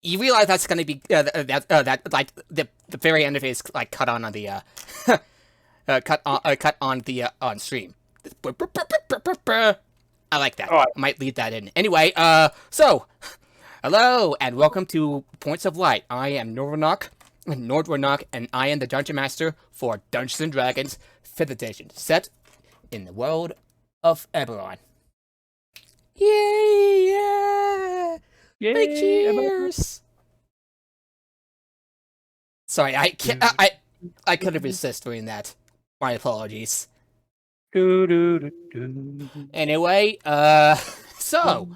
You realize that's gonna be that like the very end of it is like cut on the cut on the on stream. I like that. Oh, Might leave that in. Anyway, so hello and welcome to Points of Light. I am Nordronock, and I am the Dungeon Master for Dungeons and Dragons 5th Edition, set in the world of Eberron. Yay! Yeah! yay! Big cheers! Sorry, I can't. I couldn't resist doing that. My apologies. Anyway, so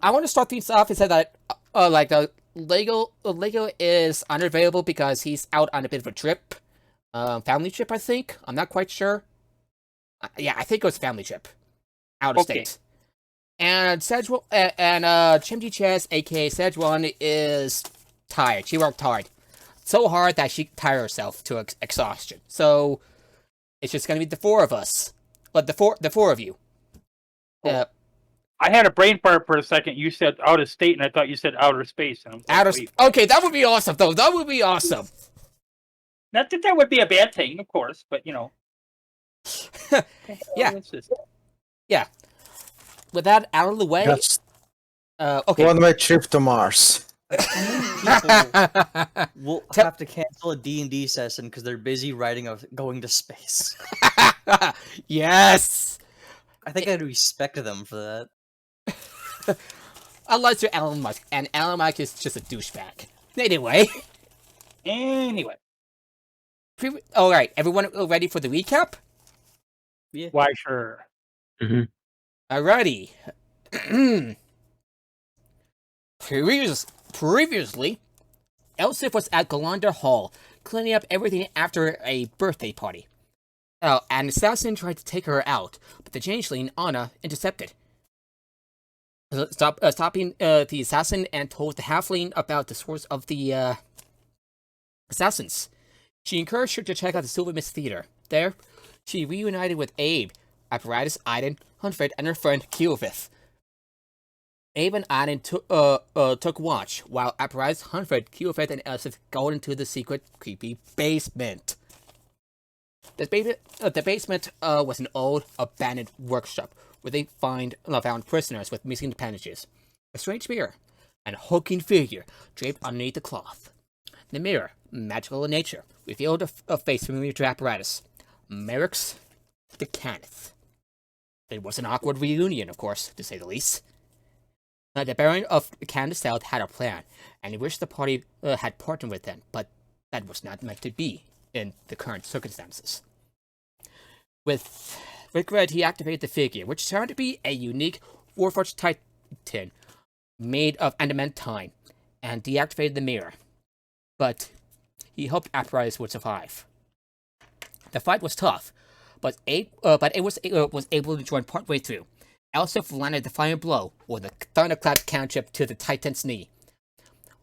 I want to start things off and say that Lego is unavailable because he's out on a bit of a trip, family trip. I think I'm not quite sure. Yeah, I think it was family trip, out of state. And Chimji Chess, aka Sedgwan, is tired. She worked hard, so hard that she tired herself to exhaustion. So it's just gonna be the four of us, but the four of you. I had a brain fart for a second. You said out of state, and I thought you said outer space. And okay, that would be awesome, though. That would be awesome. Not that that would be a bad thing, of course, but you know. Yeah. Yeah. With that out of the way, Just okay. one-way trip to Mars. We'll have to cancel a D&D session because they're busy writing of going to space. Yes! I think I'd respect them for that. Unless you're Elon Musk, and Elon Musk is just a douchebag. Anyway. Alright, everyone ready for the recap? Yeah. Why, sure. Alrighty. Previously, Elsif was at Galander Hall, cleaning up everything after a birthday party. An assassin tried to take her out, but the changeling, Anna, intercepted. Stopping the assassin and told the halfling about the source of the assassins. She encouraged her to check out the Silvermist Theater. There, she reunited with Abe, Apparatus, Aiden, Huntford, and her friend Keelvith. Abe and Aiden took watch, while Apparatus, Huntford, Keelvith, and Elsif go into the secret, creepy basement. The basement was an old, abandoned workshop, where they found prisoners with missing appendages, a strange mirror, and a hulking figure draped underneath the cloth. The mirror, magical in nature, revealed a face familiar to Apparatus, Merrick's the Caneth. It was an awkward reunion, of course, to say the least. The Baron of Candace had a plan, and he wished the party had partnered with them, but that was not meant to be in the current circumstances. With regret, he activated the figure, which turned out to be a unique Warforged Titan made of adamantine, and deactivated the mirror. But he hoped Apparatus would survive. The fight was tough, but it was able to join partway through. Elsif landed the final blow, or the thunderclap cantrip, to the Titan's knee,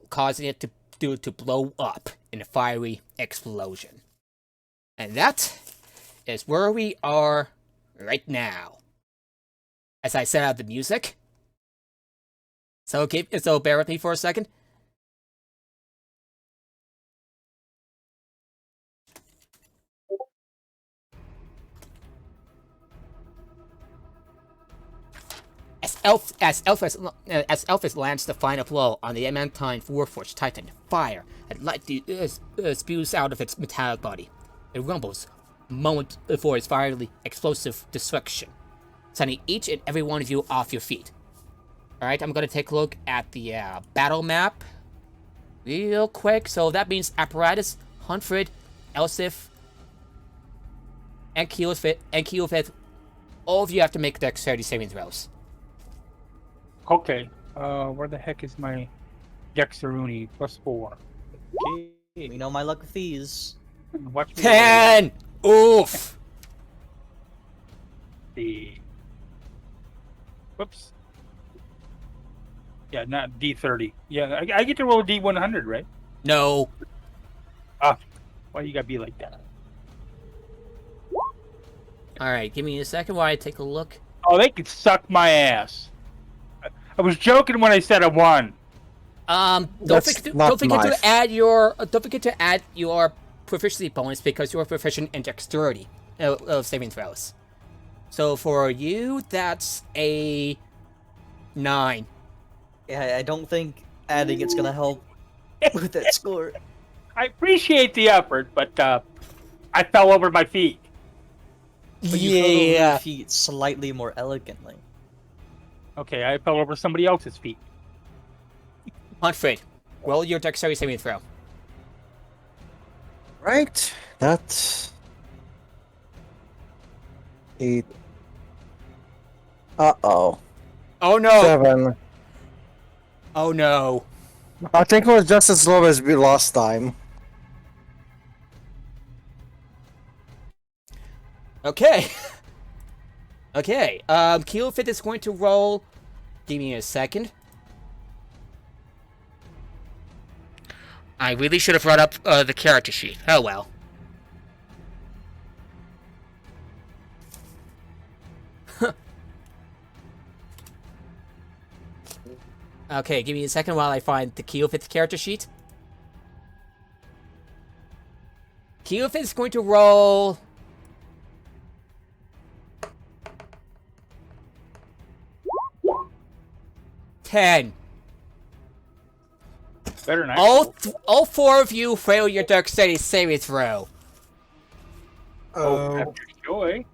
causing it to blow up in a fiery explosion. And that is where we are right now. As I set out the music. So bear with me for a second. As Elphys lands the final blow on the adamantine Warforged Titan, fire and light spews out of its metallic body. It rumbles, moment before its fiery explosive destruction, sending each and every one of you off your feet. Alright, I'm gonna take a look at the battle map real quick. So that means Apparatus, Huntford, Elsif, and Keelfith, all of you have to make dexterity saving throws. Okay. Where the heck is my Dexteruni +4? Okay, we know my luck with these. Watch me. 10! Oof! Whoops. Yeah, not D30. Yeah, I get to roll D100, right? No. Why you gotta be like that? Alright, give me a second while I take a look. Oh, they could suck my ass. I was joking when I said I won. Don't forget to add your proficiency bonus because you are proficient in dexterity of saving throws. So for you, that's a 9. Yeah, I don't think adding it's gonna help with that score. I appreciate the effort, but I fell over my feet. But you fell over your feet slightly more elegantly. Okay, I fell over somebody else's feet. Huntford, roll your dexterity saving throw. Right. That's 8. Uh-oh. Oh no! 7. Oh no! I think it was just as low as we last time. Okay. Okay. Keelfit is going to roll. Give me a second. I really should have brought up the character sheet. Oh well. Okay, give me a second while I find the Keelfit character sheet. Keelfit is going to roll. Ten. Better than All 4 of you fail your dexterity saving throw. after joy.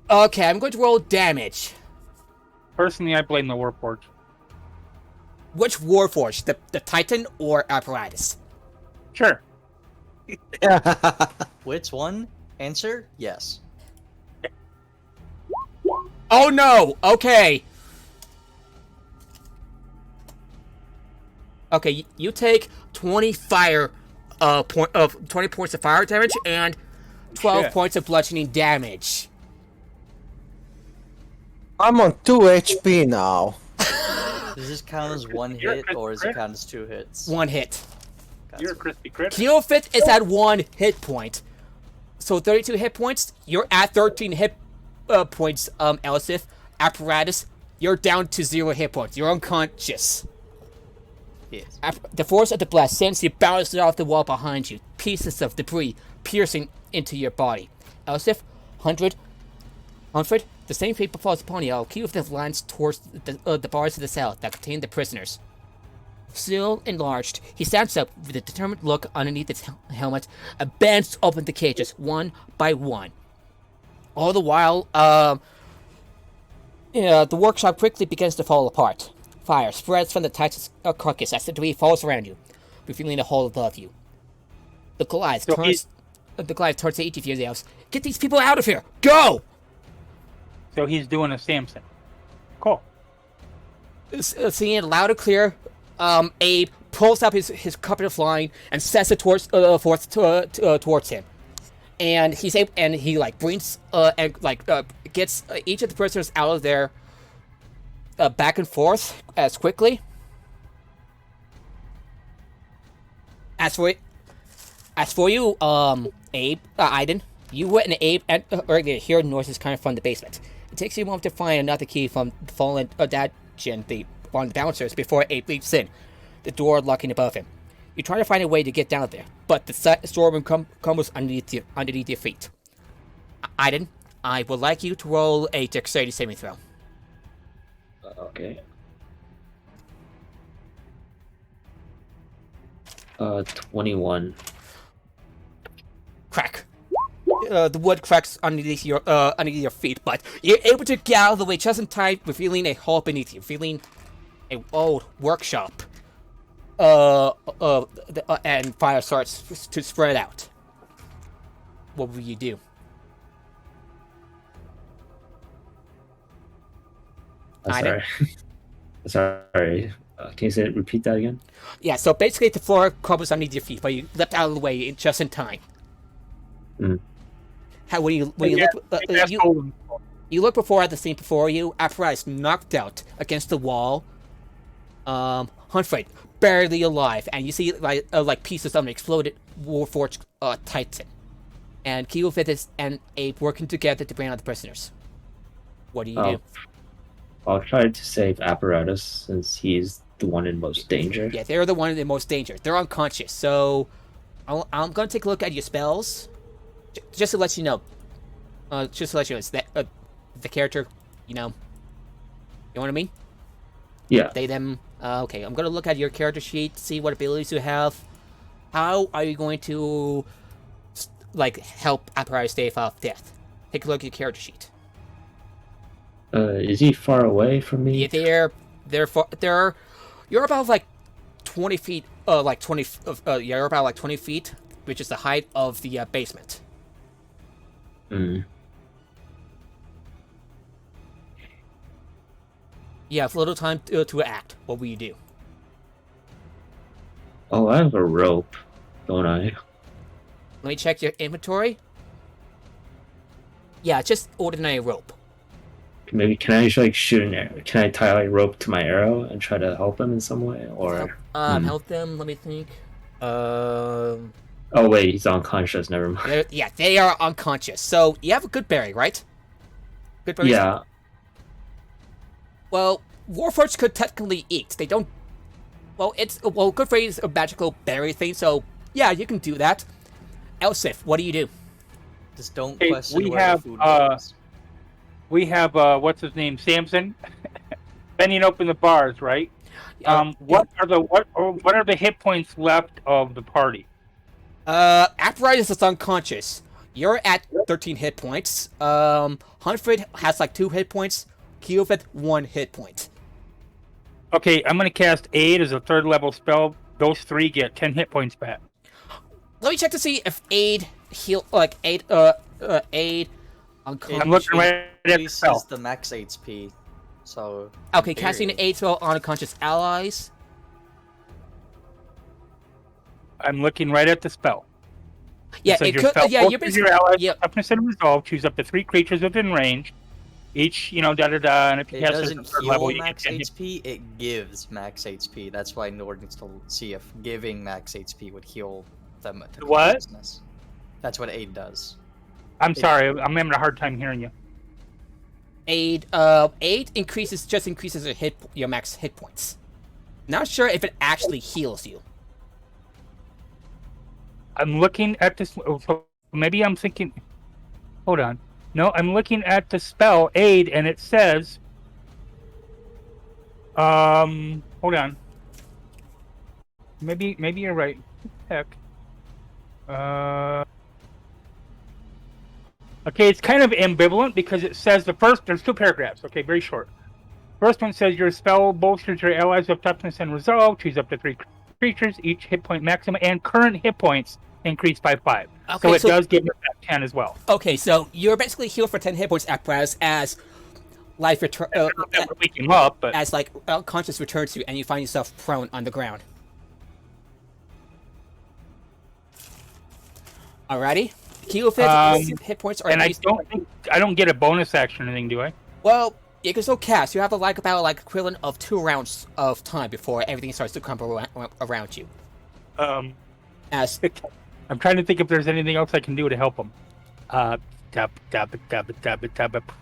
Okay, I'm going to roll damage. Personally, I blame the Warforged. Which Warforged? The Titan or Apparatus? Sure. Which one? Answer: yes. Oh no! Okay. Okay, you take 20 fire, 20 points of fire damage and 12 Shit. points of bludgeoning damage. I'm on 2 HP now. Does this count as one You're a hit, crit- or does crit. it count as 2 hits? 1 hit. You're a crispy crit. Keelfit is at 1 hit point. So 32 hit points. You're at 13 hit points, Elsif. Apparatus, you're down to 0 hit points. You're unconscious. Yes. The force of the blast sends you bouncing off the wall behind you, pieces of debris piercing into your body. Elsif, 100, the same fate befalls upon you. Keelfit lands towards the bars of the cell that contain the prisoners. Still enlarged, he stands up with a determined look underneath his helmet and bends open the cages one by one. All the while, the workshop quickly begins to fall apart. Fire spreads from the Titan's carcass as the debris falls around you, revealing the hole above you. The Goliath turns to each of you and yells, "Get these people out of here! Go!" So he's doing a Samson. Cool. Seeing it loud and clear, Abe pulls up his cup of line and sets it towards him. And he brings gets each of the prisoners out of there back and forth as quickly. As for you, Abe, Aiden, you and Abe hear noises coming from the basement. It takes you a moment to find another key from the fallen dungeon, on the bouncers before Abe leaps in, the door locking above him. You try to find a way to get down there, but the storm crumbles underneath your feet. Aiden, I would like you to roll a dexterity saving throw. Okay. 21. Crack. The wood cracks underneath your feet, but you're able to get out of the way just in time, revealing a hole beneath you, revealing an old workshop. And fire starts to spread out. What will you do? Sorry. Sorry. Can you repeat that again? Yeah, so basically the floor crumbles underneath your feet, but you leapt out of the way just in time. Mm. When you look before at the scene before you, Apparatus knocked out against the wall. Huntford barely alive, and you see like pieces of an exploded Warforged Titan. And Keelfit and Abe working together to bring out the prisoners. What do you do? I'll try to save Apparatus since he's the one in most danger. Yeah, they're the one in the most danger. They're unconscious, so I'm going to take a look at your spells, just to let you know. Just to let you know, it's that the character, you know what I mean? Yeah. They, them. Okay, I'm going to look at your character sheet, see what abilities you have. How are you going to, like, help Apparius stave off death? Take a look at your character sheet. Is he far away from me? Yeah, you're about like 20 feet. You're about like 20 feet, which is the height of the basement. Mm. You have little time to act. What will you do? Oh, I have a rope, don't I? Let me check your inventory. Yeah, just ordinary rope. Maybe can I just like shoot an arrow? Can I tie like rope to my arrow and try to help him in some way? Or Help them. Let me think. oh wait, he's unconscious. Never mind. Yeah, they are unconscious. So you have a good berry, right? Good berry. Yeah. Well, Warforged could technically eat. They don't. Well, good berry is a magical berry thing. So yeah, you can do that. Elsif, what do you do? Just don't Okay, question we where have, the food goes. We have what's his name, Samson, bending open the bars, right? What are the hit points left of the party? Apparius is unconscious. You're at 13 hit points. Huntford has like 2 hit points. Keelfith 1 hit point. Okay, I'm gonna cast Aid as a 3rd level spell. Those 3 get 10 hit points back. Let me check to see if aid unconscious. I'm looking right at the Increases spell. the max HP. So. Okay, in casting an theory- aid spell on unconscious allies. I'm looking right at the spell. Yeah, says it your could. spell Yeah, you're forces basically. your allies Yeah, with toughness and resolve. Choose up to 3 creatures within range. Each, and if you It cast it at doesn't the 3rd heal level, you get max 10 hit. HP, it gives max HP. That's why Nord needs to see if giving max HP would heal them to What? consciousness. That's what aid does. I'm sorry, I'm having a hard time hearing you. aid increases your max hit points. Not sure if it actually heals you. I'm looking at this. So maybe I'm thinking. Hold on. No, I'm looking at the spell Aid, and it says. Hold on. Maybe you're right. Heck. Okay, it's kind of ambivalent because it says there's 2 paragraphs. Okay, very short. First one says your spell bolsters your allies with toughness and resolve. Choose up to 3 creatures, each hit point maximum, and current hit points increase by 5. Okay, So it does give you that 10 as well. Okay, so you're basically healed for 10 hit points as life return That would wake him up, but as like unconscious returns to you and you find yourself prone on the ground. Alrighty, Keelfith hit points are and increased. I don't get a bonus action or anything, do I? Well, you can still cast. You have about equivalent of 2 rounds of time before everything starts to crumble around you. As I'm trying to think if there's anything else I can do to help him.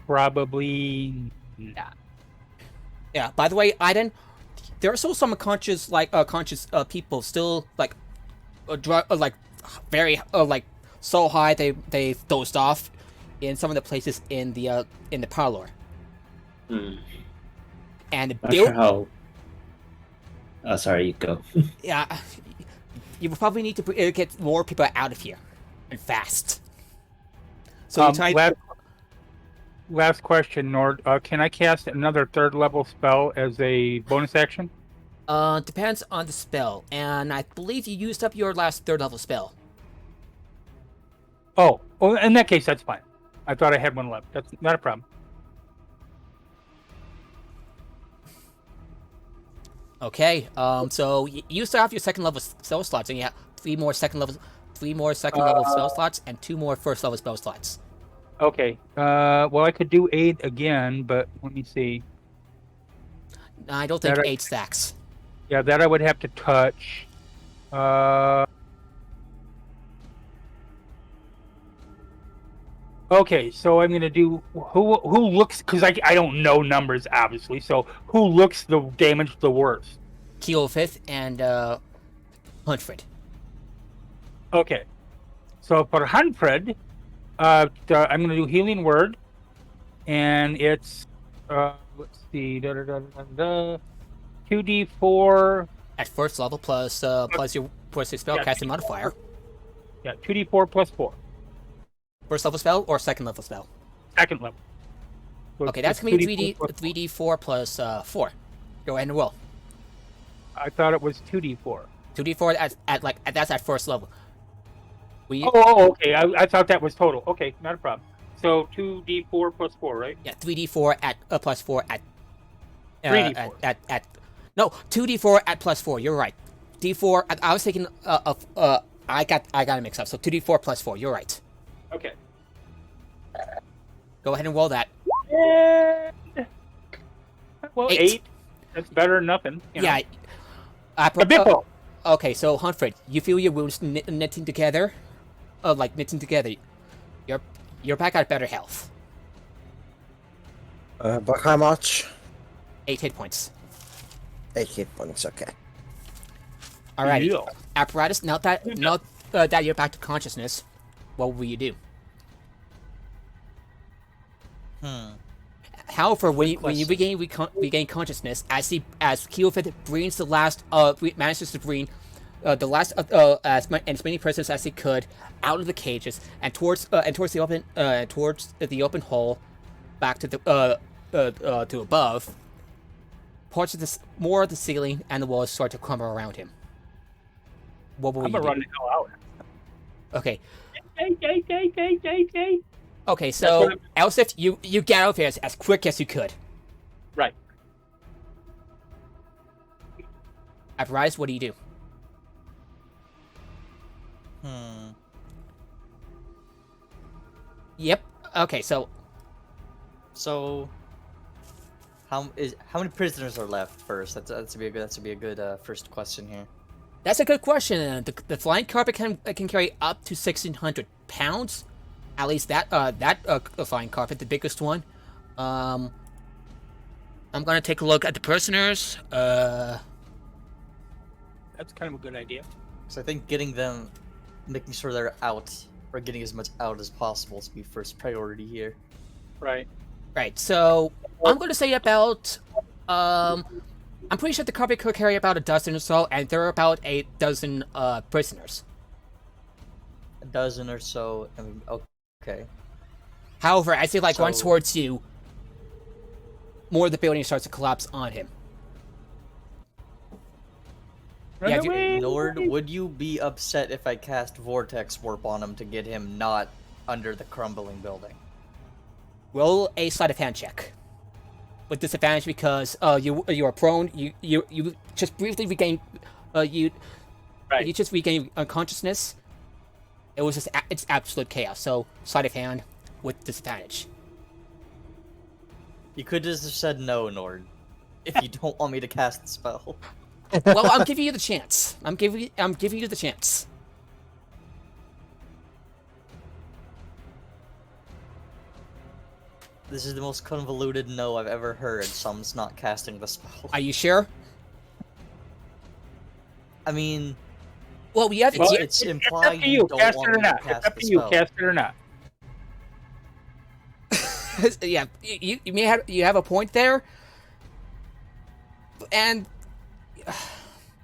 Probably not. yeah. By the way, Aiden, there are still some conscious people still very so high they've dozed off in some of the places in the parlor. And the Not sure how. Sorry, you go. yeah, you will probably need to get more people out of here and fast. So last question, Nord. Can I cast another 3rd level spell as a bonus action? Depends on the spell, and I believe you used up your last 3rd level spell. Oh, well, in that case, that's fine. I thought I had 1 left. That's not a problem. Okay, so you still have your 2nd level spell slots, and you have 3 more 2nd level spell slots, and 2 more 1st level spell slots. Okay. Well, I could do 8 again, but let me see. I don't think 8 stacks. Yeah, that I would have to touch. Okay, so I'm gonna do who looks, because I don't know numbers obviously. So who looks the damage the worst? Keelfifth and Huntford. Okay. So for Hunfred, I'm going to do Healing Word. And it's, let's see, 2d4. At first level plus your spellcasting modifier. Yeah, 2d4 plus 4. First level spell or second level spell? Second level. So Okay, it's that's gonna be 2d4 plus 3d4 plus 4. Go ahead and roll. I thought it was 2d4. 2d4 that's at first level. Okay. I thought that was total. Okay, not a problem. So 2d4 plus 4, right? Yeah, 3d4 at plus 4 at 3d4. No, 2d4 at plus 4. You're right. D4. I was thinking I got it mixed up. So 2d4 plus 4. You're right. Okay. Go ahead and roll that. And... Well, 8. 8. That's better than nothing. You know. Yeah. A bit Okay, so Huntford, you feel your wounds knitting together, You're back at better health. But how much? 8 hit points. 8 hit points, okay. Alrighty. Yeah. Apparatus, now that you're back to consciousness, what will you do? However, when you regain consciousness, as Keelfit brings manages to bring the last as many prisoners as he could out of the cages and towards the open hole, back to to above. Parts of more of the ceiling and the walls start to crumble around him. What will you do? I'm gonna run the hell out. Okay. Hey. Okay, so Elsif, you get out of here as quick as you could. Right. Apparatus, what do you do? Yep. Okay, so how many prisoners are left first? That's be a good first question here. that's a good question. The flying carpet can carry up to 1,600 pounds. At least that flying carpet, the biggest one. I'm gonna take a look at the prisoners. That's kind of a good idea. So I think making sure they're out, or getting as much out as possible, to be first priority here. Right. Right. So I'm gonna say about I'm pretty sure the carpet could carry about a dozen or so, and there are about a dozen prisoners. A dozen or so. I mean, okay. However, as he runs towards you, more of the building starts to collapse on him. Yeah, Nord, would you be upset if I cast Vortex Warp on him to get him not under the crumbling building? Roll a sleight of hand check with disadvantage because you are prone. You just briefly regain you just regain unconsciousness. It's absolute chaos. So sleight of hand with disadvantage. You could just have said no, Nord, if you don't want me to cast the spell. Well, I'm giving you the chance. I'm giving you the chance. This is the most convoluted no I've ever heard, so I'm just not casting the spell. Are you sure? I mean... Well, we have... It's implied up to you, don't cast want it or me to not. cast It's up the to you, spell. cast it or not. Yeah, you may have a point there, and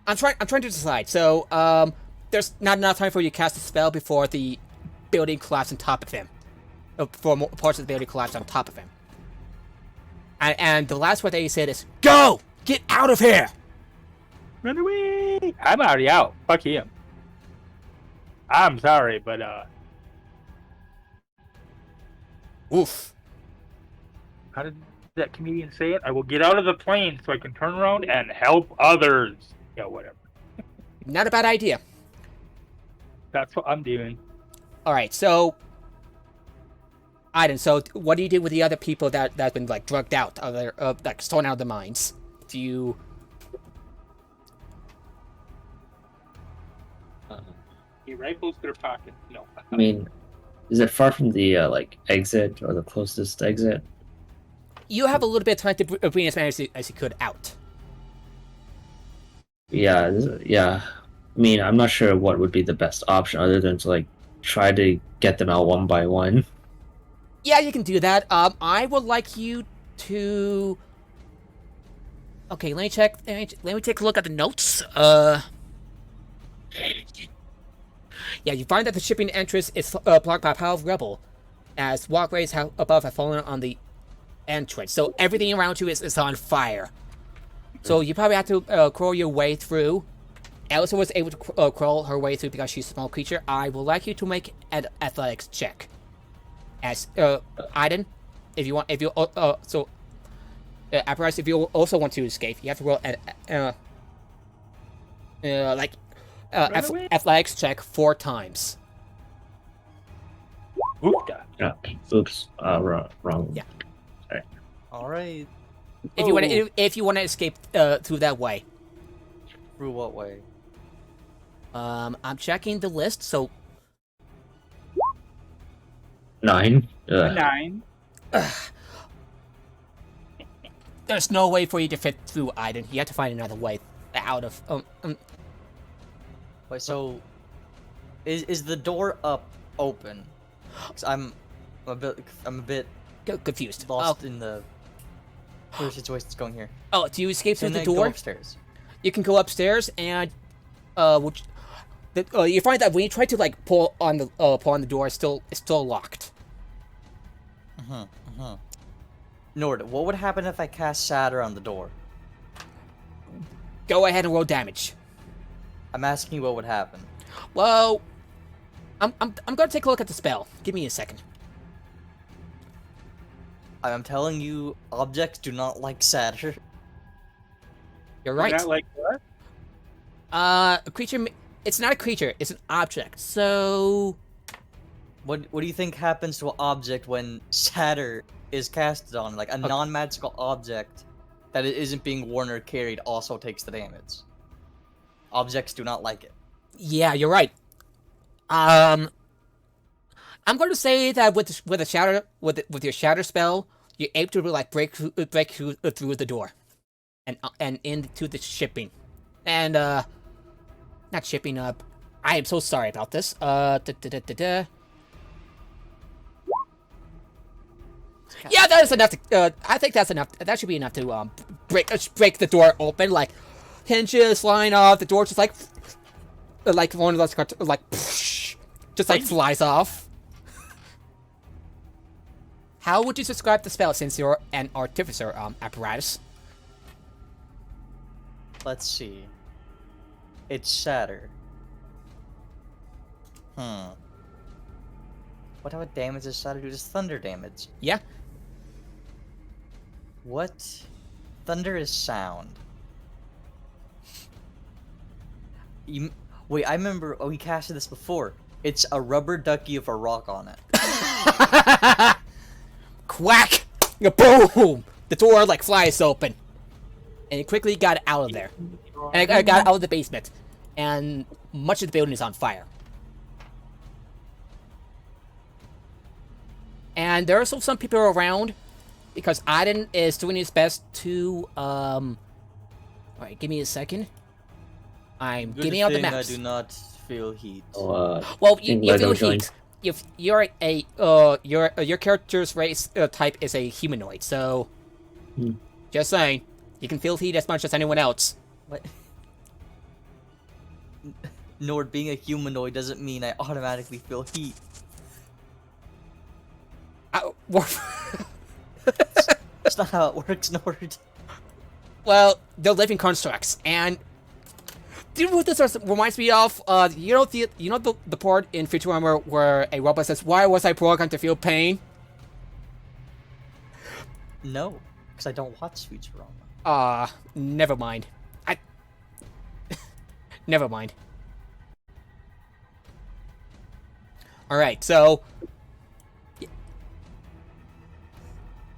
I'm trying to decide. So there's not enough time for you to cast the spell before the building collapses on top of him. Before parts of the building collapse on top of him. And the last word that he said is, "Go! Get out of here!" Run away! I'm already out. Fuck him. I'm sorry, but Oof. how did that comedian say it? I will get out of the plane so I can turn around and help others. Yeah, whatever. Not a bad idea. That's what I'm doing. All right, so Aiden, so what do you do with the other people that've been drugged out, thrown out of the mines? Do you? He rifles their pockets. No. I mean, is it far from the exit or the closest exit? You have a little bit of time to bring as many as you could out. Yeah. I mean, I'm not sure what would be the best option other than to like try to get them out one by one. Yeah, you can do that. I would like you to. Okay, let me check. Let me take a look at the notes. Yeah, you find that the shipping entrance is blocked by a pile of rubble, as walkways above have fallen on the entrance. So everything around you is on fire. So you probably have to crawl your way through. Elsa was able to crawl her way through because she's a small creature. I would like you to make an athletics check. As Aiden, if you want, Apparatus, if you also want to escape, you have to roll athletics check 4 times. Oopta. Yeah. Oops. Wrong. Yeah. Sorry. All right. If you want to escape through that way. Through what way? I'm checking the list. So 9. A 9. there's no way for you to fit through, Aiden. You have to find another way out of. Wait, so is the door up open? 'Cause I'm a bit Confused. lost in the where situation's going here. Oh, do you escape through Can the I door? go upstairs? You can go upstairs, and you find that when you try to like pull on the door, it's still locked. Nord, what would happen if I cast Shatter on the door? Go ahead and roll damage. I'm asking you what would happen. Well, I'm gonna take a look at the spell. Give me a second. I'm telling you, objects do not like Shatter. You're right. Not like what? A creature. It's not a creature. It's an object. So What do you think happens to an object when Shatter is casted on? Like a non-magical object that isn't being worn or carried also takes the damage. Objects do not like it. yeah, you're right. I'm going to say that with your shatter spell, you're able to like break through the door, and into the shipping, and not shipping up. I am so sorry about this. Yeah, that is enough to. I think that's enough. That should be enough to break the door open. Like hinges flying off, the door just like one of those like just like flies off. How would you describe the spell since you're an artificer, Apparatus? Let's see. It's Shatter. What type of damage does Shatter do? Just thunder damage. Yeah. What? Thunder is sound. Wait, I remember we casted this before. It's a rubber ducky with a rock on it. Quack! Boom! The door like flies open, and it quickly got out of there. And I got out of the basement, and much of the building is on fire. And there are still some people around, because Aiden is doing his best to Alright, give me a second. I'm Good getting out the thing maps. I do not feel heat. So, Well, I think you feel Lego joined. heat. If you're your character's race type is a humanoid, so just saying, you can feel heat as much as anyone else. What? Nord, being a humanoid doesn't mean I automatically feel heat. That's not how it works, Nord. Well, they're living constructs, and do you know what this reminds me of? You know the part in Futurama where a robot says, "Why was I programmed to feel pain?" No, because I don't watch Futurama. Never mind. Never mind. Alright, so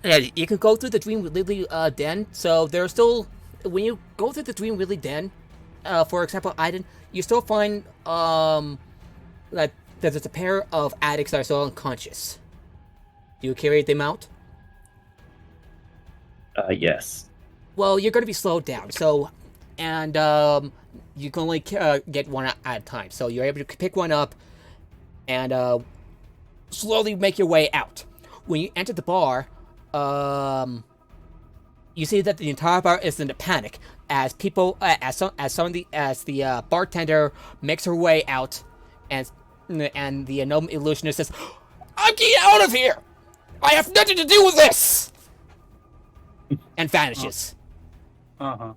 yeah, you can go through the Dream Lily den. So there's still, when you go through the Dream Lily den, for example, Aiden, you still find that there's a pair of addicts that are still unconscious. Do you carry them out? Yes. Well, you're going to be slowed down. So and you can only get one at a time. So you're able to pick one up and slowly make your way out. When you enter the bar, you see that the entire bar is in a panic as people, as the bartender makes her way out, and the gnome illusionist says, "I'm getting out of here! I have nothing to do with this!" and vanishes. Uh-huh.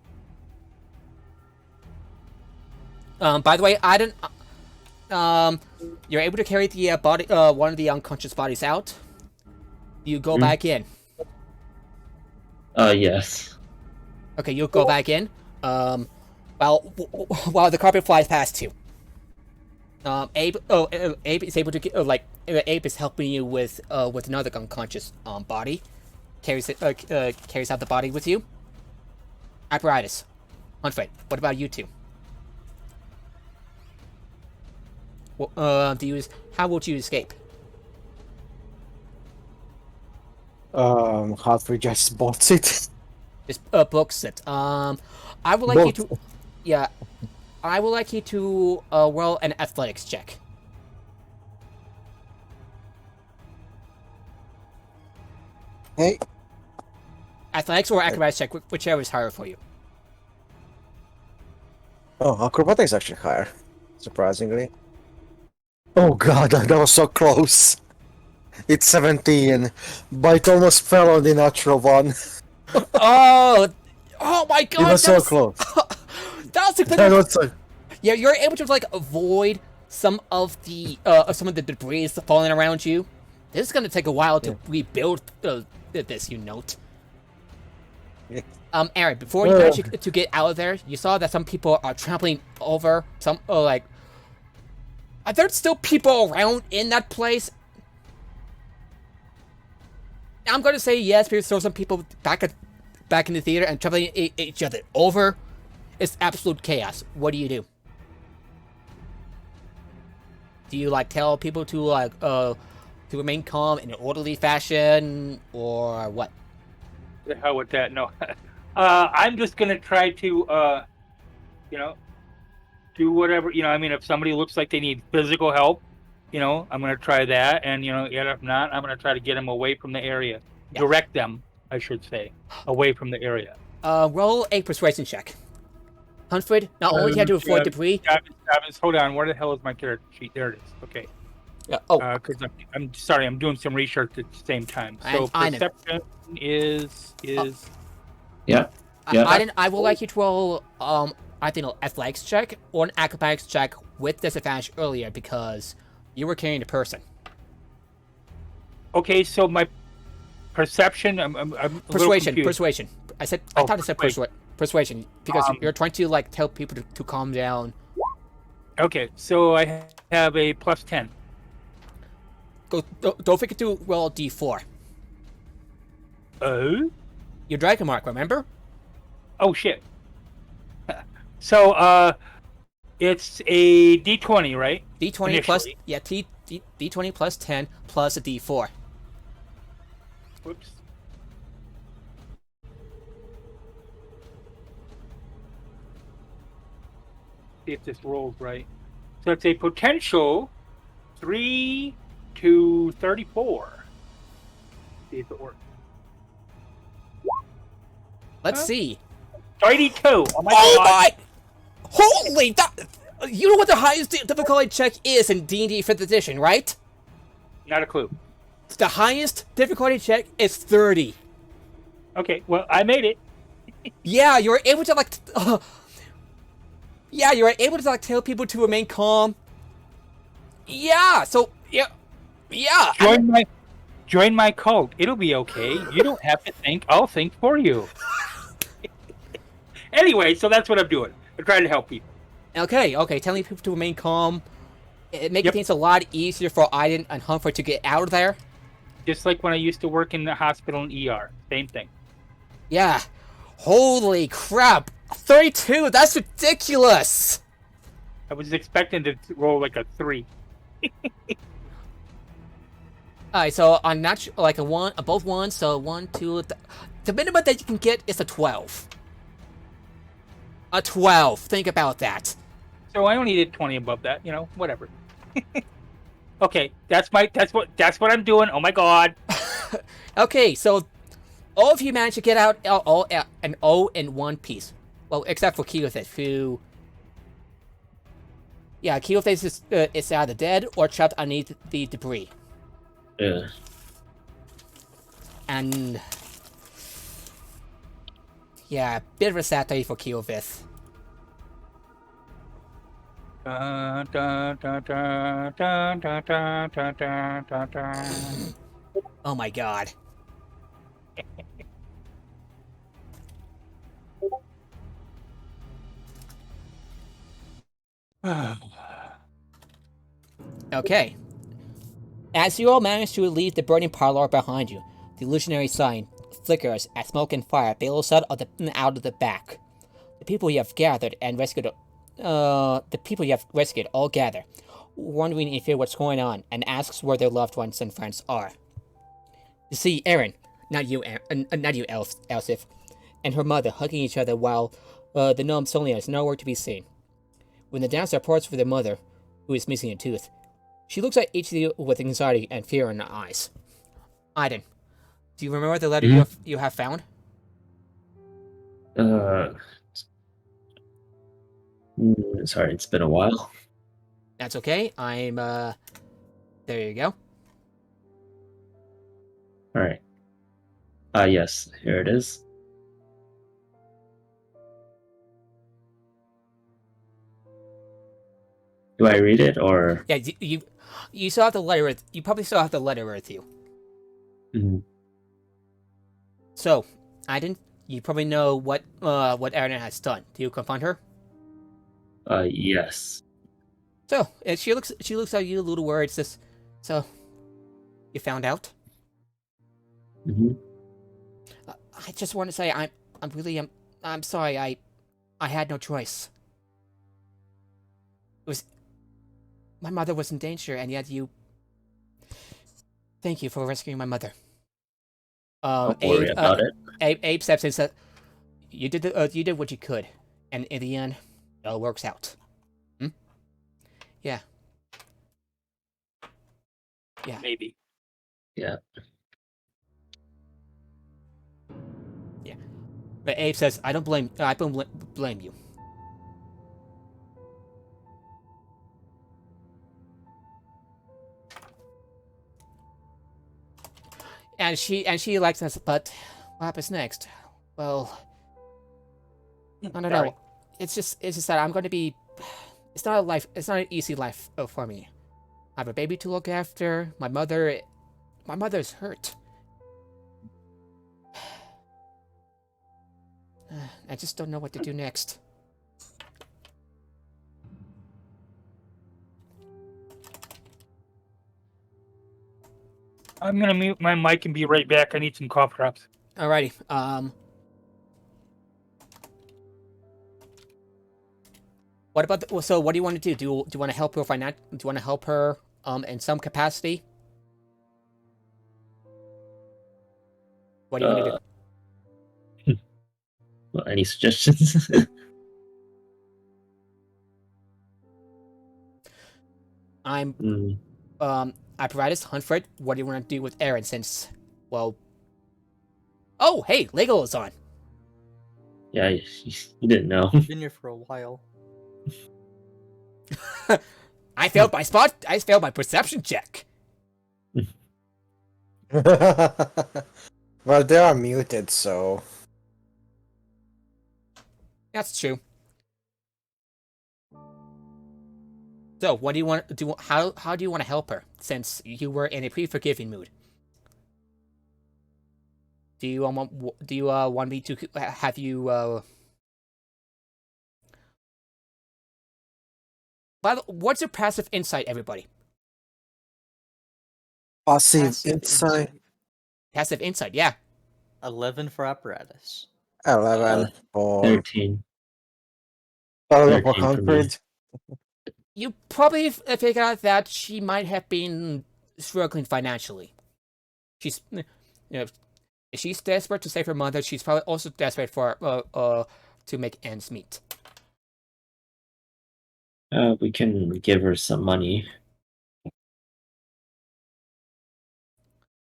By the way, I didn't. You're able to carry the body, one of the unconscious bodies out. You go back in. Yes. Okay, you'll go back in. While the carpet flies past you. Abe is able to get, Abe is helping you with another unconscious body. Carries out the body with you. Apparatus. Huntford, what about you two? How would you escape? Halfway just bought it. Just books it. I would like you to. Yeah, I would like you to roll an athletics check. Hey. Athletics or acrobatics check, whichever is higher for you. Oh, acrobatics actually higher, surprisingly. Oh god, that was so close. It's 17, but it almost fell on the natural one. Oh my god! It was so close. That was That was so... Yeah, you're able to avoid some of the debris falling around you. This is gonna take a while to rebuild this, you note. Yeah. Aaron, before you manage to get out of there, you saw that some people are trampling over some are there still people around in that place? I'm gonna say yes, because there are some people back in the theater and trampling each other over. It's absolute chaos. What do you do? Do you tell people to remain calm in an orderly fashion, or what? The hell with that. No. I'm just gonna try to do whatever, if somebody looks like they need physical help, I'm gonna try that, and if not, I'm gonna try to get them away from the area. Yeah. Direct them, I should say, away from the area. Roll a persuasion check. Huntford, not only do you have to avoid debris. Travis, hold on. Where the hell is my character sheet? There it is. Okay. Yeah. Because I'm sorry, I'm doing some research at the same time. So perception is. Yeah. Yeah. I will like you to roll an athletics check or an acrobatics check with disadvantage earlier because you were carrying the person. Okay, so my perception. I'm Persuasion. I thought it said persuasion because you're trying to tell people to calm down. Okay, so I have a plus 10. Don't forget to roll a d4. Oh? Your dragon mark, remember? Oh shit. So it's a d20, right? D20 initially. D20 plus 10 plus a d4. Whoops. See if this rolls right. So it's a potential 3 to 34. See if it works. Let's see. 32. Oh my god. god. Holy you know what the highest difficulty check is in D&D 5th edition, right? Not a clue. The highest difficulty check is 30. Okay, well, I made it. Yeah, you're able to you're able to tell people to remain calm. Yeah, so yeah. Join my cult. It'll be okay. You don't have to think. I'll think for you. Anyway, so that's what I'm doing. I'm trying to help people. Okay. Telling people to remain calm. It makes things a lot easier for Aiden and Humphrey to get out of there. Just like when I used to work in the hospital and ER. Same thing. Yeah. Holy crap. 32, that's ridiculous. I was expecting to roll a 3. Alright, so on a 1, both 1, so 1, 2, the minimum that you can get is a 12. A 12. Think about that. So I only did 20 above that. You know, whatever. Okay, that's what I'm doing. Oh my god. Okay, so all of you managed to get out an O in one piece. Well, except for Keothis, who... Yeah, Keothis is either dead or trapped underneath the debris. Yeah. And... Yeah, bit of a sad day for Keothis. Dun, dun, dun, dun, dun, dun, dun, dun, dun, dun, dun. Oh my god. Okay. As you all manage to leave the burning parlor behind you, the illusionary sign flickers as smoke and fire billows out of the back. The people you have rescued all gather, wondering if you know what's going on, and asks where their loved ones and friends are. You see Erin, not you, Elsif, and her mother hugging each other while the gnome Sonia is nowhere to be seen. When the dancer reports for their mother, who is missing a tooth, she looks at each of you with anxiety and fear in her eyes. Aiden, do you remember the letter you have found? Sorry, it's been a while. That's okay. There you go. All right. Yes, here it is. Do I read it or? Yeah, you still have the letter. You probably still have the letter with you. Mm-hmm. So, Aiden, you probably know what Erin has done. Do you confront her? Yes. So she looks at you a little worried. Says, "So, you found out?" Mm-hmm. I just want to say I'm sorry. I had no choice. My mother was in danger, and yet you. Thank you for rescuing my mother. Don't worry about it. Abe steps in and says, you did what you could, and in the end, it all works out. Hmm? Yeah. Yeah. Maybe. Yeah. Yeah. But Abe says, I don't blame you. And she likes us, but what happens next? Well, I don't know. It's just that I'm going to be. It's not an easy life for me. I have a baby to look after. My mother's hurt. I just don't know what to do next. I'm gonna mute my mic and be right back. I need some cough drops. Alrighty. What about so? What do you want to do? Do you want to help her Do you want to help her in some capacity? What do you want to do? Well, any suggestions? Apparatus Huntford. What do you want to do with Erin? Since, well. Oh, hey, Lego is on. Yeah, you didn't know. Been here for a while. I failed my perception check. Well, they are muted, so. That's true. So, what do you want to do? How do you want to help her? Since you were in a pretty forgiving mood. Do you want me to have you? What's your passive insight, everybody? Passive insight. Passive insight, yeah. 11 for apparatus. 11 for 13. 11 for 13 for me. 100. You probably figured out that she might have been struggling financially. She's, if she's desperate to save her mother, she's probably also desperate for to make ends meet. We can give her some money.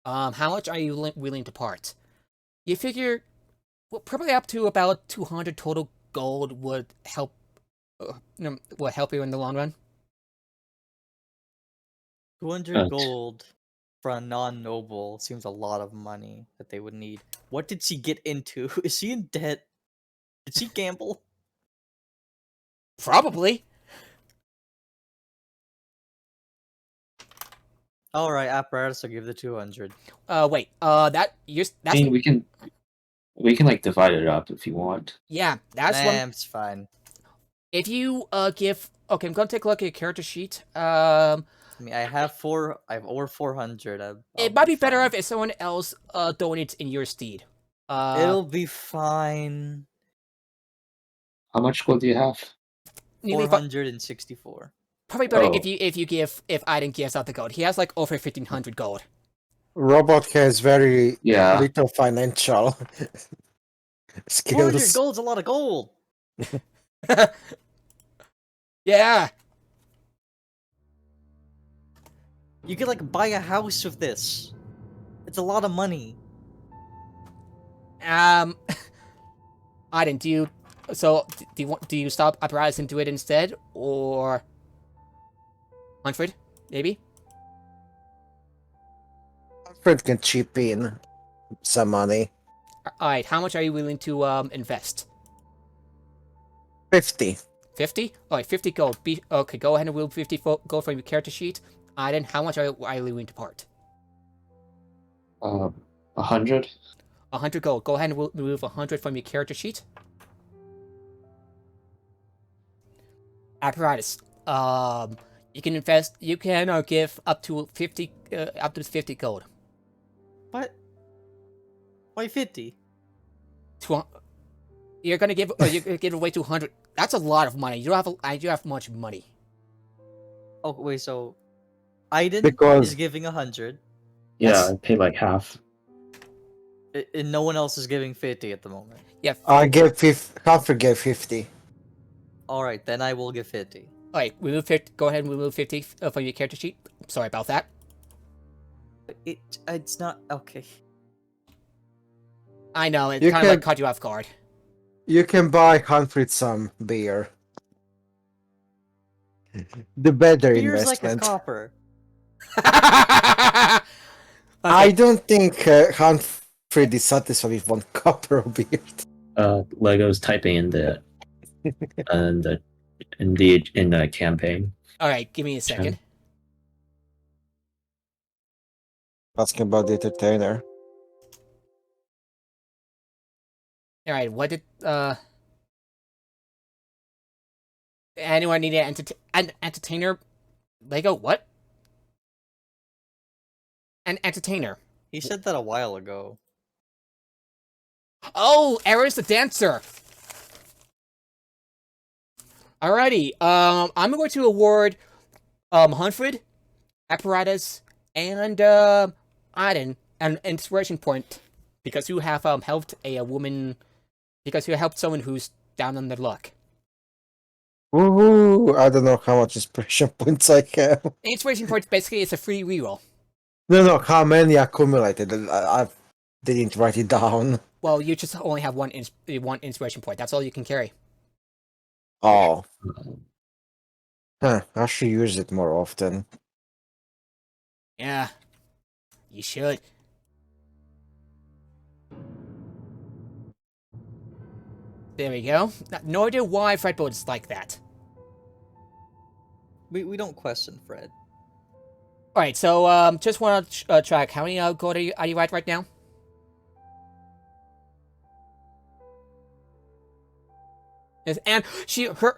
How much are you willing to part? You figure, well, probably up to about 200 total gold would help. Would help you in the long run. 200 gold for a non-noble seems a lot of money that they would need. What did she get into? Is she in debt? Did she gamble? Probably. All right, apparatus will give the 200. Wait. That's I mean, we can like divide it up if you want. yeah. That's one. It's fine. If you give, okay, I'm gonna take a look at your character sheet. I mean, I have over 400. It might be better if someone else donates in your stead. It'll be fine. How much gold do you have? 464. Probably better Oh. if Aiden gives out the gold. He has like over 1,500 gold. Robot has very Yeah. little financial 400 skills. gold's a lot of gold. Yeah. You could like buy a house with this. It's a lot of money. Aiden, do you stop apparatus and do it instead, or Manfred, maybe? Fred can chip in some money. Alright, how much are you willing to invest? 50. 50? Alright, 50 gold. Okay, go ahead and wheel 50 gold from your character sheet. Aiden, how much are you willing to part? 100. 100 gold. Go ahead and remove 100 from your character sheet. Apparatus. You can invest. You can give up to 50 gold. What? Why 50? You're gonna give. You're gonna give away 200. That's a lot of money. You don't have much money. Oh wait, so Aiden Because- is giving 100, Yeah, That's- I pay like half. and no one else is giving 50 at the moment. Yeah. I gave 50. Humphrey gave 50. All right, then I will give 50. Alright, remove 50. Go ahead and remove 50 from your character sheet. Sorry about that. It's not okay. I know it You kind of like can- caught you off guard. You can buy Humphrey some beer. The better Beer's like a investment. copper. I don't think Humphrey is satisfied with one copper of beer. Lego's typing in the in the campaign. Alright, give me a second. Asking about the entertainer. Alright, what did anyone need an entertainer? Lego, what? An entertainer. He said that a while ago. Oh, Eris the dancer. Alrighty, I'm going to award Humphrey, Apparatus, and Aiden an inspiration point because you have helped a woman, because you helped someone who's down on their luck. Woohoo! I don't know how much inspiration points I have. Inspiration points basically is a free reroll. No, how many accumulated? I didn't write it down. Well, you just only have one inspiration point. That's all you can carry. Oh. Huh, I should use it more often. Yeah, you should. There we go. No idea why Fredbolt is like that. We don't question Fred. Alright, so, just want to track. How many gold are you at right now? Yes, and her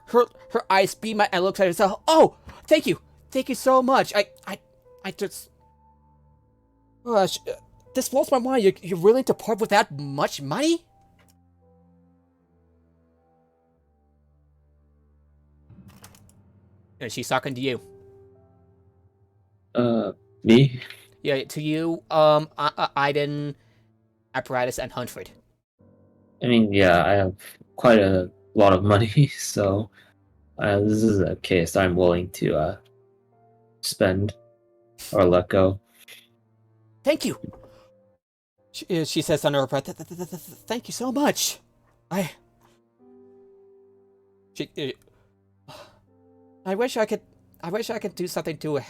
eyes beam and looks at herself. Oh, thank you so much. I just, this blows my mind. You're willing to part with that much money? And she's talking to you. Me? Yeah, to you, Aiden, Apparatus, and Huntford. I mean, yeah, I have quite a lot of money, so This is a case I'm willing to spend or let go. Thank you. She says under her breath, "Thank you so much. I wish I could. I wish I could do something to.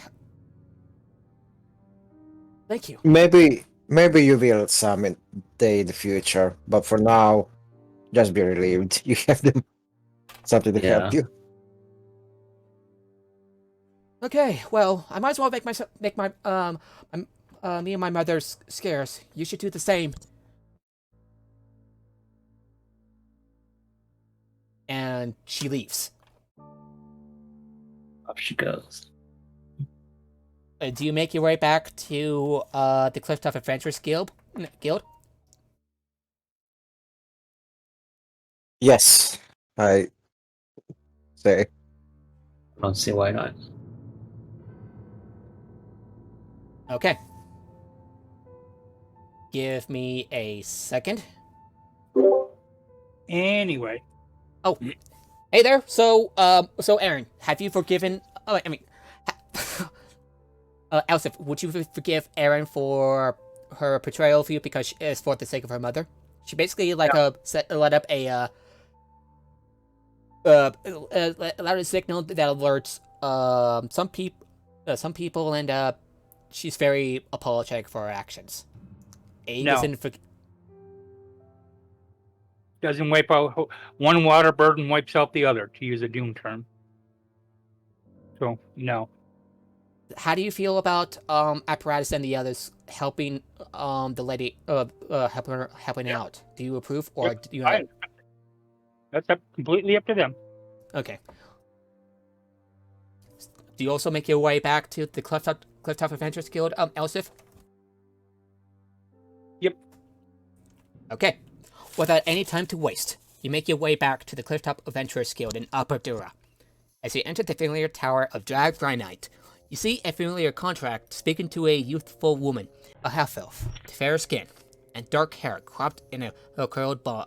Thank you." Maybe you will some day in the future, but for now, just be relieved. You have them something to help Yeah. you. Okay, well, I might as well make my me and my mother scarce. You should do the same. And she leaves. Off she goes. Do you make your way back to the Clifftop Adventurers Guild? Yes, I say. I don't see why not. Okay. Give me a second. Anyway, Oh, hey there. So Aaron, have you forgiven? Oh, I mean, Elsif, would you forgive Aaron for her betrayal of you because it's for the sake of her mother? She basically let up a allowed a signal that alerts some people, and she's very apologetic for her actions. No. Doesn't wipe out one water burden wipes out the other, to use a Doom term. So no. How do you feel about Apparatus and the others helping the lady helping out? Do you approve or do you not? That's completely up to them. Okay. Do you also make your way back to the Clifftop Adventures Guild, Elsif? Yep. Okay. Without any time to waste, you make your way back to the Clifftop Adventurers Guild in Upper Dura. As you enter the familiar tower of Drag Granite, you see a familiar contract speaking to a youthful woman, a half-elf, fair skin, and dark hair cropped in a curled bun.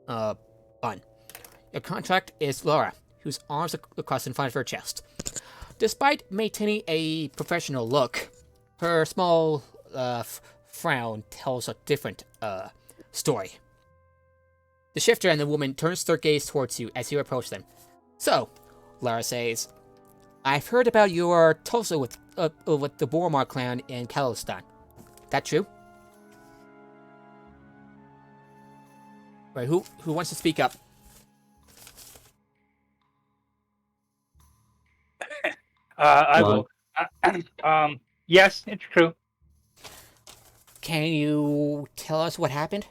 Your contract is Laura, whose arms are crossed in front of her chest. Despite maintaining a professional look, her small frown tells a different story. The shifter and the woman turns their gaze towards you as you approach them. So, Lara says, "I've heard about your tussle with the Boromar clan in Kalistan. That true?" Right, who wants to speak up? I will. Yes, it's true. Can you tell us what happened?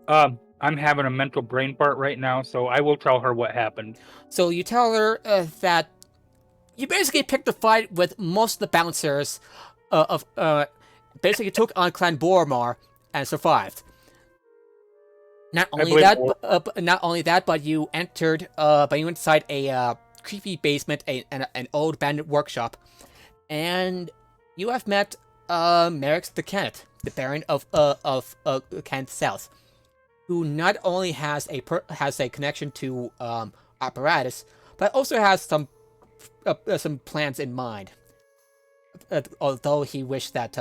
I'm having a mental brain fart right now, so I will tell her what happened. So you tell her that you basically picked a fight with most of the bouncers basically took on Clan Boromar and survived. Not only that, but you entered, but you inside a creepy basement, an old abandoned workshop, and you have met Merrick the Kenneth, the Baron of Kent South, who not only has a connection to Apparatus, but also has some plans in mind. Although he wished that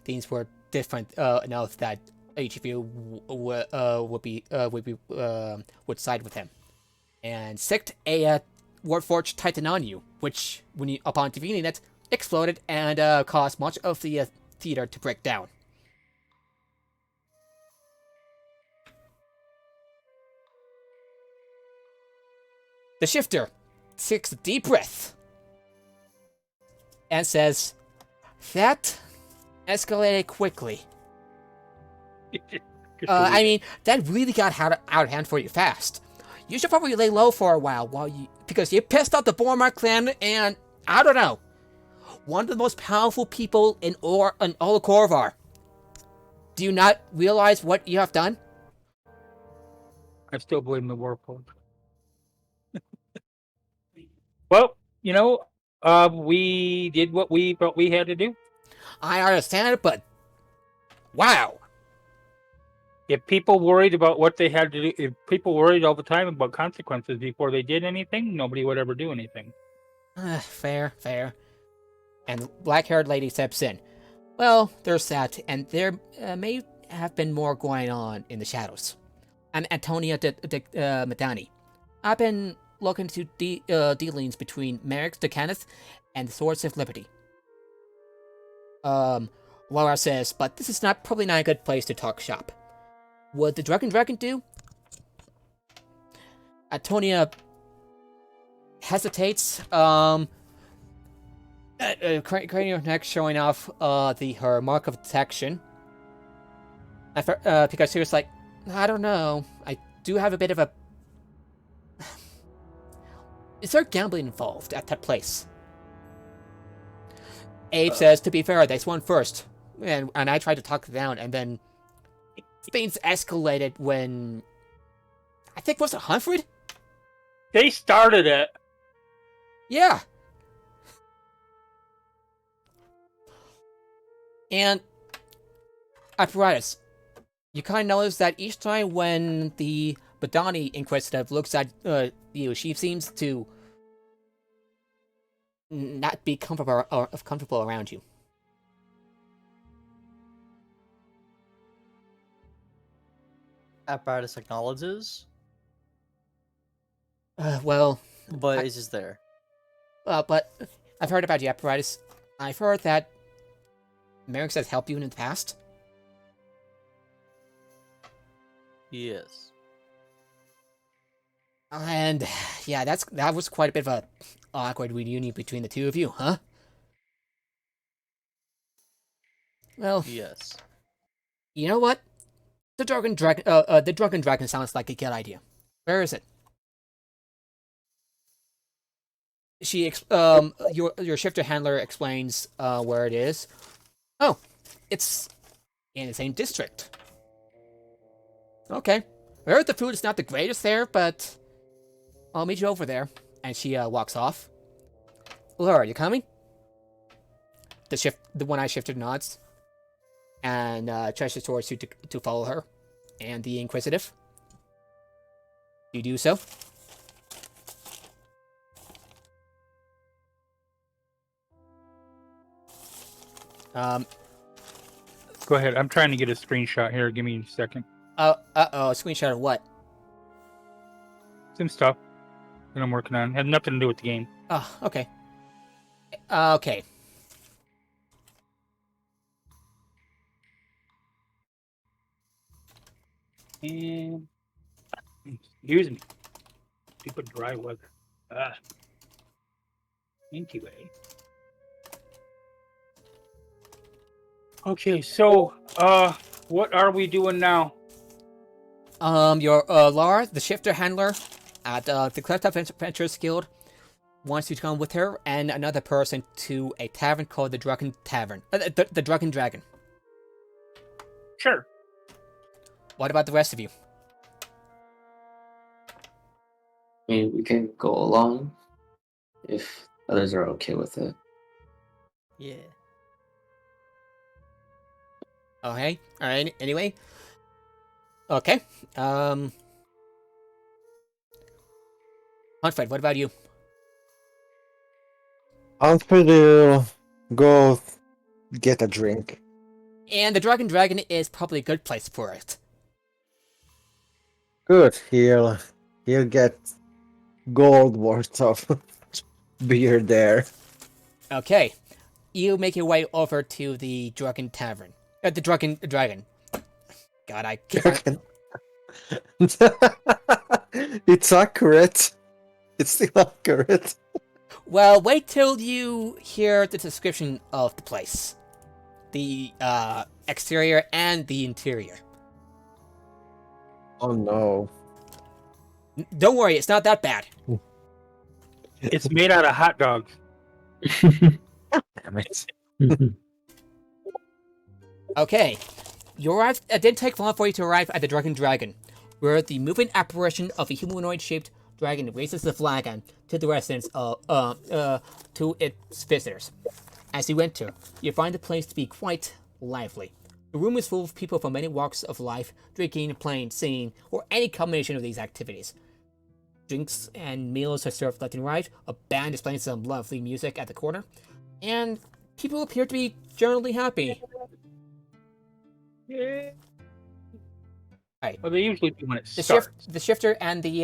things were different enough that each of you would side with him, and sicked a Warforged Titan on you, which, upon defeating it, exploded and caused much of the theater to break down. The shifter takes a deep breath and says, "That escalated quickly. I mean, that really got out of hand for you fast. You should probably lay low for a while because you pissed off the Boromar clan and, I don't know, one of the most powerful people in all of Corvar. Do you not realize what you have done?" I still blame the Warforged. Well, we did what we felt we had to do. I understand it, but Wow. If people worried about what they had to do, if people worried all the time about consequences before they did anything, nobody would ever do anything. Fair, fair. And the black-haired lady steps in. Well, there's that, and there may have been more going on in the shadows. I'm Antonia Madani. I've been looking into dealings between Merrick de Kenneth and the Swords of Liberty. Laura says, but this is probably not a good place to talk shop. Would the Dragon do? Antonia hesitates, craning her neck, showing off her mark of detection. Because she was like, I don't know. I do have a bit of a. Is there gambling involved at that place? Abe says, to be fair, they swung first, and I tried to talk them down, and then things escalated when I think was it Humphrey? They started it. Yeah. And apparatus. You kind of notice that each time when the Badani Inquisitive looks at you, she seems to not be comfortable around you. Apparatus acknowledges, Well, but is just there. but I've heard about the apparatus. I've heard that Merrick has helped you in the past. Yes. And yeah, that was quite a bit of a awkward reunion between the two of you, huh? Well, Yes. you know what? The Drunken Dragon sounds like a good idea. Where is it? Your shifter handler explains where it is. Oh, it's in the same district. Okay. I heard the food is not the greatest there, but I'll meet you over there. And she walks off. Laura, you coming? The one-eyed shifter nods and gestures towards you to follow her and the Inquisitive. You do so. Go ahead. I'm trying to get a screenshot here. Give me a second. A screenshot of what? Some stuff that I'm working on. Had nothing to do with the game. Oh, okay. Okay. And excuse me. Stupid dry weather. Anyway. Okay, so what are we doing now? Your Laura, the shifter handler at the Clifftop Adventurers Guild, wants you to come with her and another person to a tavern called the Drunken Tavern. The Drunken Dragon. Sure. What about the rest of you? I mean, we can go along if others are okay with it. Yeah. Okay. Alright, anyway. Okay. Huntfred, what about you? I'll pretty go get a drink. And the Drunken Dragon is probably a good place for it. Good. He'll get gold worth of beer there. Okay. You make your way over to the Drunken Tavern. The Drunken Dragon. God, I can't. It's accurate. It's still accurate. Well, wait till you hear the description of the place. The exterior and the interior. Oh no. Don't worry, it's not that bad. It's made out of hot dogs. Damn it. Okay. You arrived. It didn't take long for you to arrive at the Drunken Dragon, where the moving apparition of a humanoid-shaped dragon raises the flag to the residents to its visitors. As you enter, you find the place to be quite lively. The room is full of people from many walks of life, drinking, playing, singing, or any combination of these activities. Drinks and meals are served left and right, a band is playing some lovely music at the corner, and people appear to be generally happy. Yeah. Right. Well, they usually do when it The starts. the shifter and the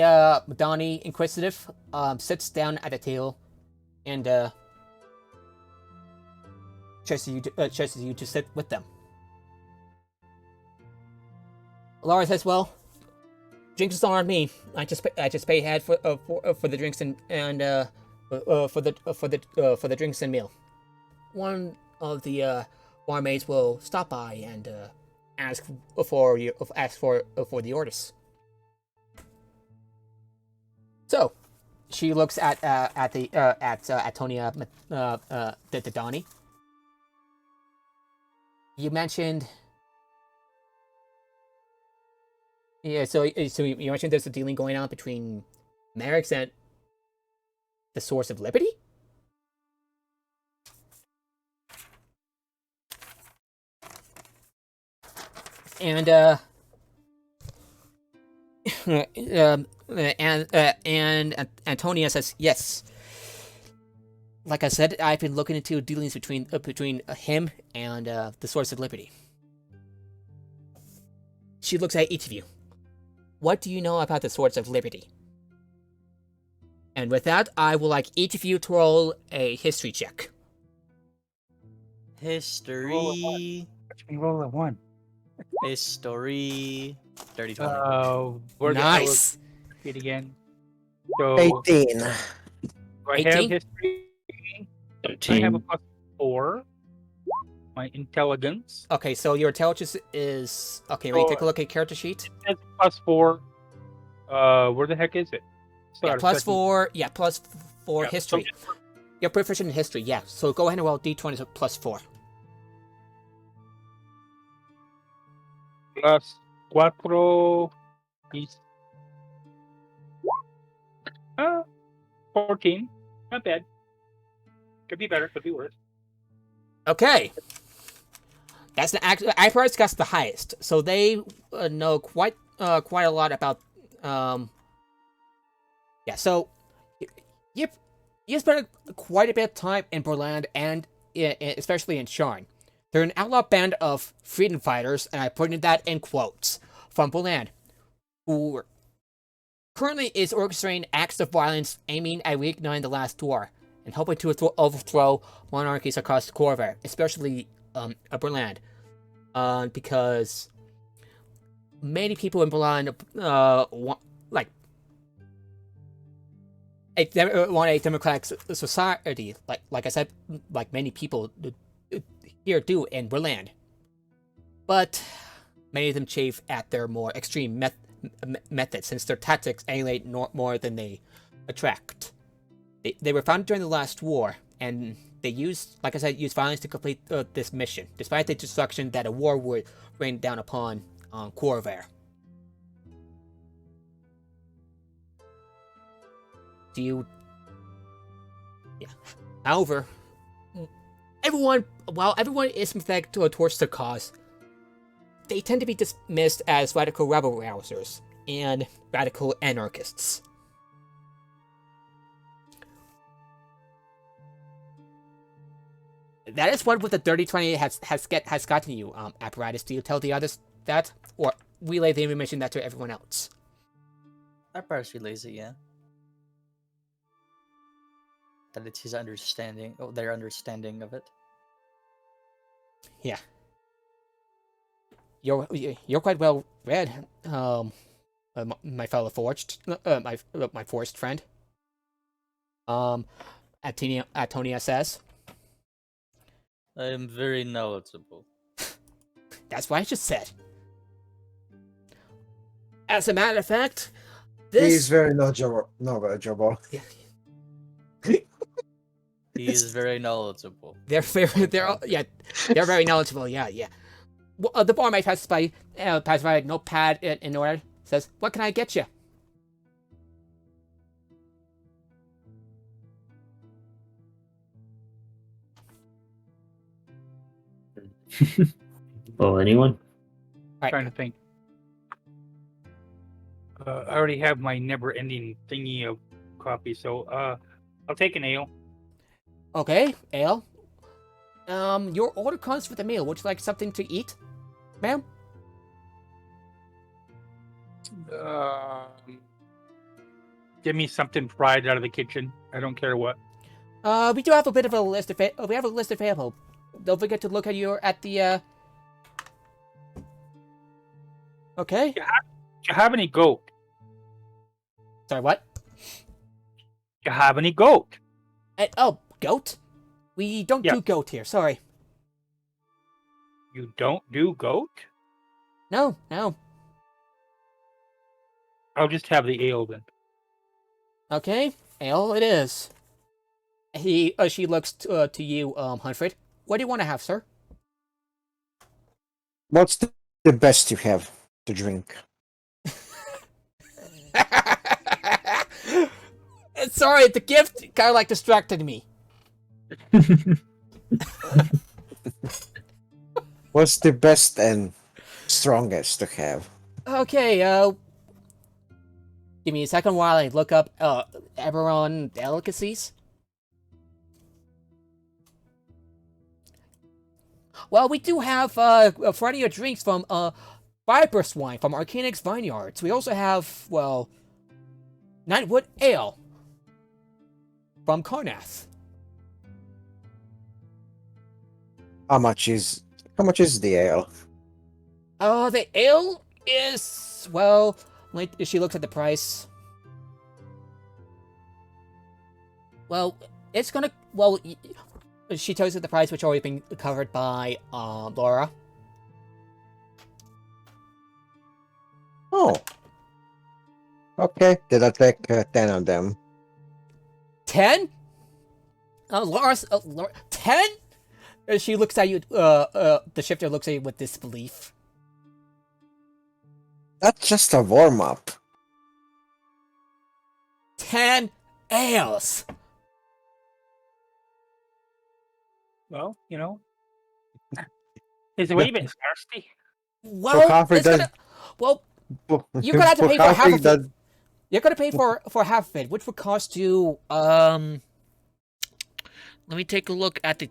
Madani Inquisitive sits down at the table and chooses you to sit with them. Laura says, "Well, drinks is on me. I just pay ahead for the drinks and for the drinks and meal. One of the barmaids will stop by and ask for the orders." So, she looks at Tonya the Donnie. You mentioned. Yeah, so you mentioned there's a dealing going on between Merrick's and the Source of Liberty? And and Antonia says yes. Like I said, I've been looking into dealings between him and the Source of Liberty. She looks at each of you. What do you know about the Swords of Liberty? And with that, I would like each of you to roll a history check. History. Watch me roll a 1. History. Dirty 20. Where's Nice. it again? So 18. do I 18? have history. I have a 13. +4. My intelligence. Okay, so your intelligence is okay. Will you take a look at character sheet? It's +4. Where the heck is it? So Yeah, +4. Yeah, +4 Yeah, history. You're proficient in history. Yeah. So go ahead and roll d20 +4. +4 is 14. Not bad. Could be better. Could be worse. Okay. That's the Ipar's got the highest, so they know quite a lot about. Yeah, so you spent quite a bit of time in Berland and especially in Sharn. They're an outlaw band of freedom fighters, and I put that in quotes, from Berland, who currently is orchestrating acts of violence aiming at reigniting the last war and hoping to overthrow monarchies across the Corvair, especially Berland, because many people in Berland want a democratic society, like I said, like many people here do in Berland. But many of them chafe at their more extreme methods, since their tactics alienate more than they attract. They were founded during the last war, and they used violence to complete this mission, despite the destruction that a war would rain down upon Corvair. Yeah. However, everyone is sympathetic towards the cause, they tend to be dismissed as radical rebel rousers and radical anarchists. That is what with the dirty 20 has gotten you, Apparatus. Do you tell the others that, or relay the information that to everyone else? I partially lazy, yeah. That it's his understanding, their understanding of it. Yeah. You're quite well read, my fellow forged, my forced friend. Atonia says. I am very knowledgeable. That's what I just said. As a matter of fact, this He's very knowledgeable. He is very knowledgeable. they're very knowledgeable. Yeah. Well, the barmaid passes by a notepad in order. Says, "What can I get you?" Oh, anyone? Right. Trying to think. I already have my never-ending thingy of coffee, so I'll take an ale. Okay, ale. Your order comes with a meal. Would you like something to eat, ma'am? Give me something fried out of the kitchen. I don't care what. We do have a bit of a list of we have a list available. Don't forget to look at the. Okay. Do you have any goat? Sorry, what? Do you have any goat? Oh, goat? We don't do goat here. Sorry. You don't do goat? No. I'll just have the ale then. Okay, ale it is. She looks to you, Huntford. What do you want to have, sir? What's the best you have to drink? Sorry, the gift kind of like distracted me. What's the best and strongest to have? Okay, give me a second while I look up Eberron delicacies. Well, we do have a variety of drinks from Fireburst wine from Arcanix Vineyards. We also have, well, Nightwood Ale from Karnath. How much is the ale? The ale is, well, wait, she looks at the price. Well, it's gonna, well, she tells you the price, which already been covered by Laura. Oh. Okay, then I'll take 10 of them. 10? Laura, 10? She looks at you, the shifter looks at you with disbelief. That's just a warm-up. 10 ales! Well, you know. Is it even thirsty? Well, coffee, it's gonna, well, you're gonna have to pay for half of it. You're gonna pay for half of it, which would cost you, let me take a look at the,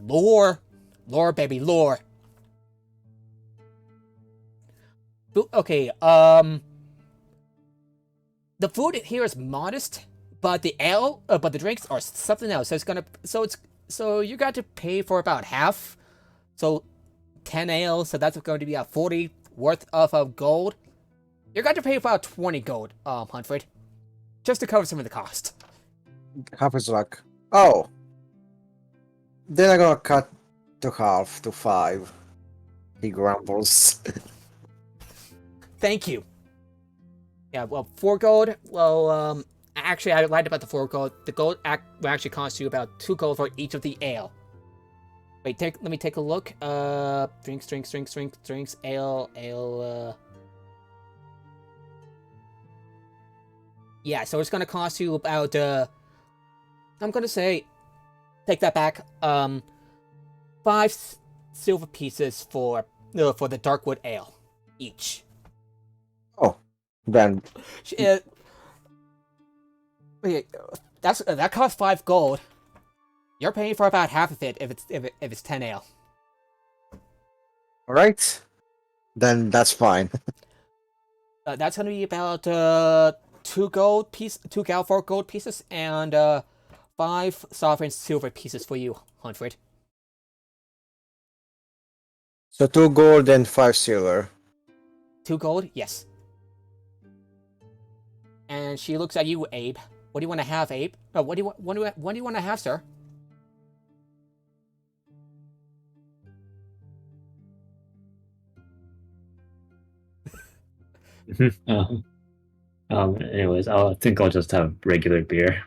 lore. Lore, baby, lore. Okay, the food here is modest, but the ale, but the drinks are something else. So you got to pay for about half. So 10 ale, so that's going to be 40 worth of gold. You're going to pay about 20 gold, Huntford, just to cover some of the cost. Half is like, oh. Then I'm gonna cut to half, to 5. He grumbles. Thank you. Yeah, well, 4 gold. Well, actually, I lied about the 4 gold. The gold will actually cost you about 2 gold for each of the ale. Wait, let me take a look. Drinks, ale, yeah, so it's gonna cost you about, I'm gonna say, take that back, 5 silver pieces for the Darkwood Ale, each. Oh, then that costs 5 gold. You're paying for about half of it if it's 10 ale. alright. Then that's fine. That's gonna be about 2 Galfor gold pieces and 5 sovereign silver pieces for you, Huntford. So 2 gold and 5 silver. 2 gold, yes. And she looks at you, Abe. What do you want to have, Abe? Oh, what do you want to have, sir? Anyways, I think I'll just have regular beer.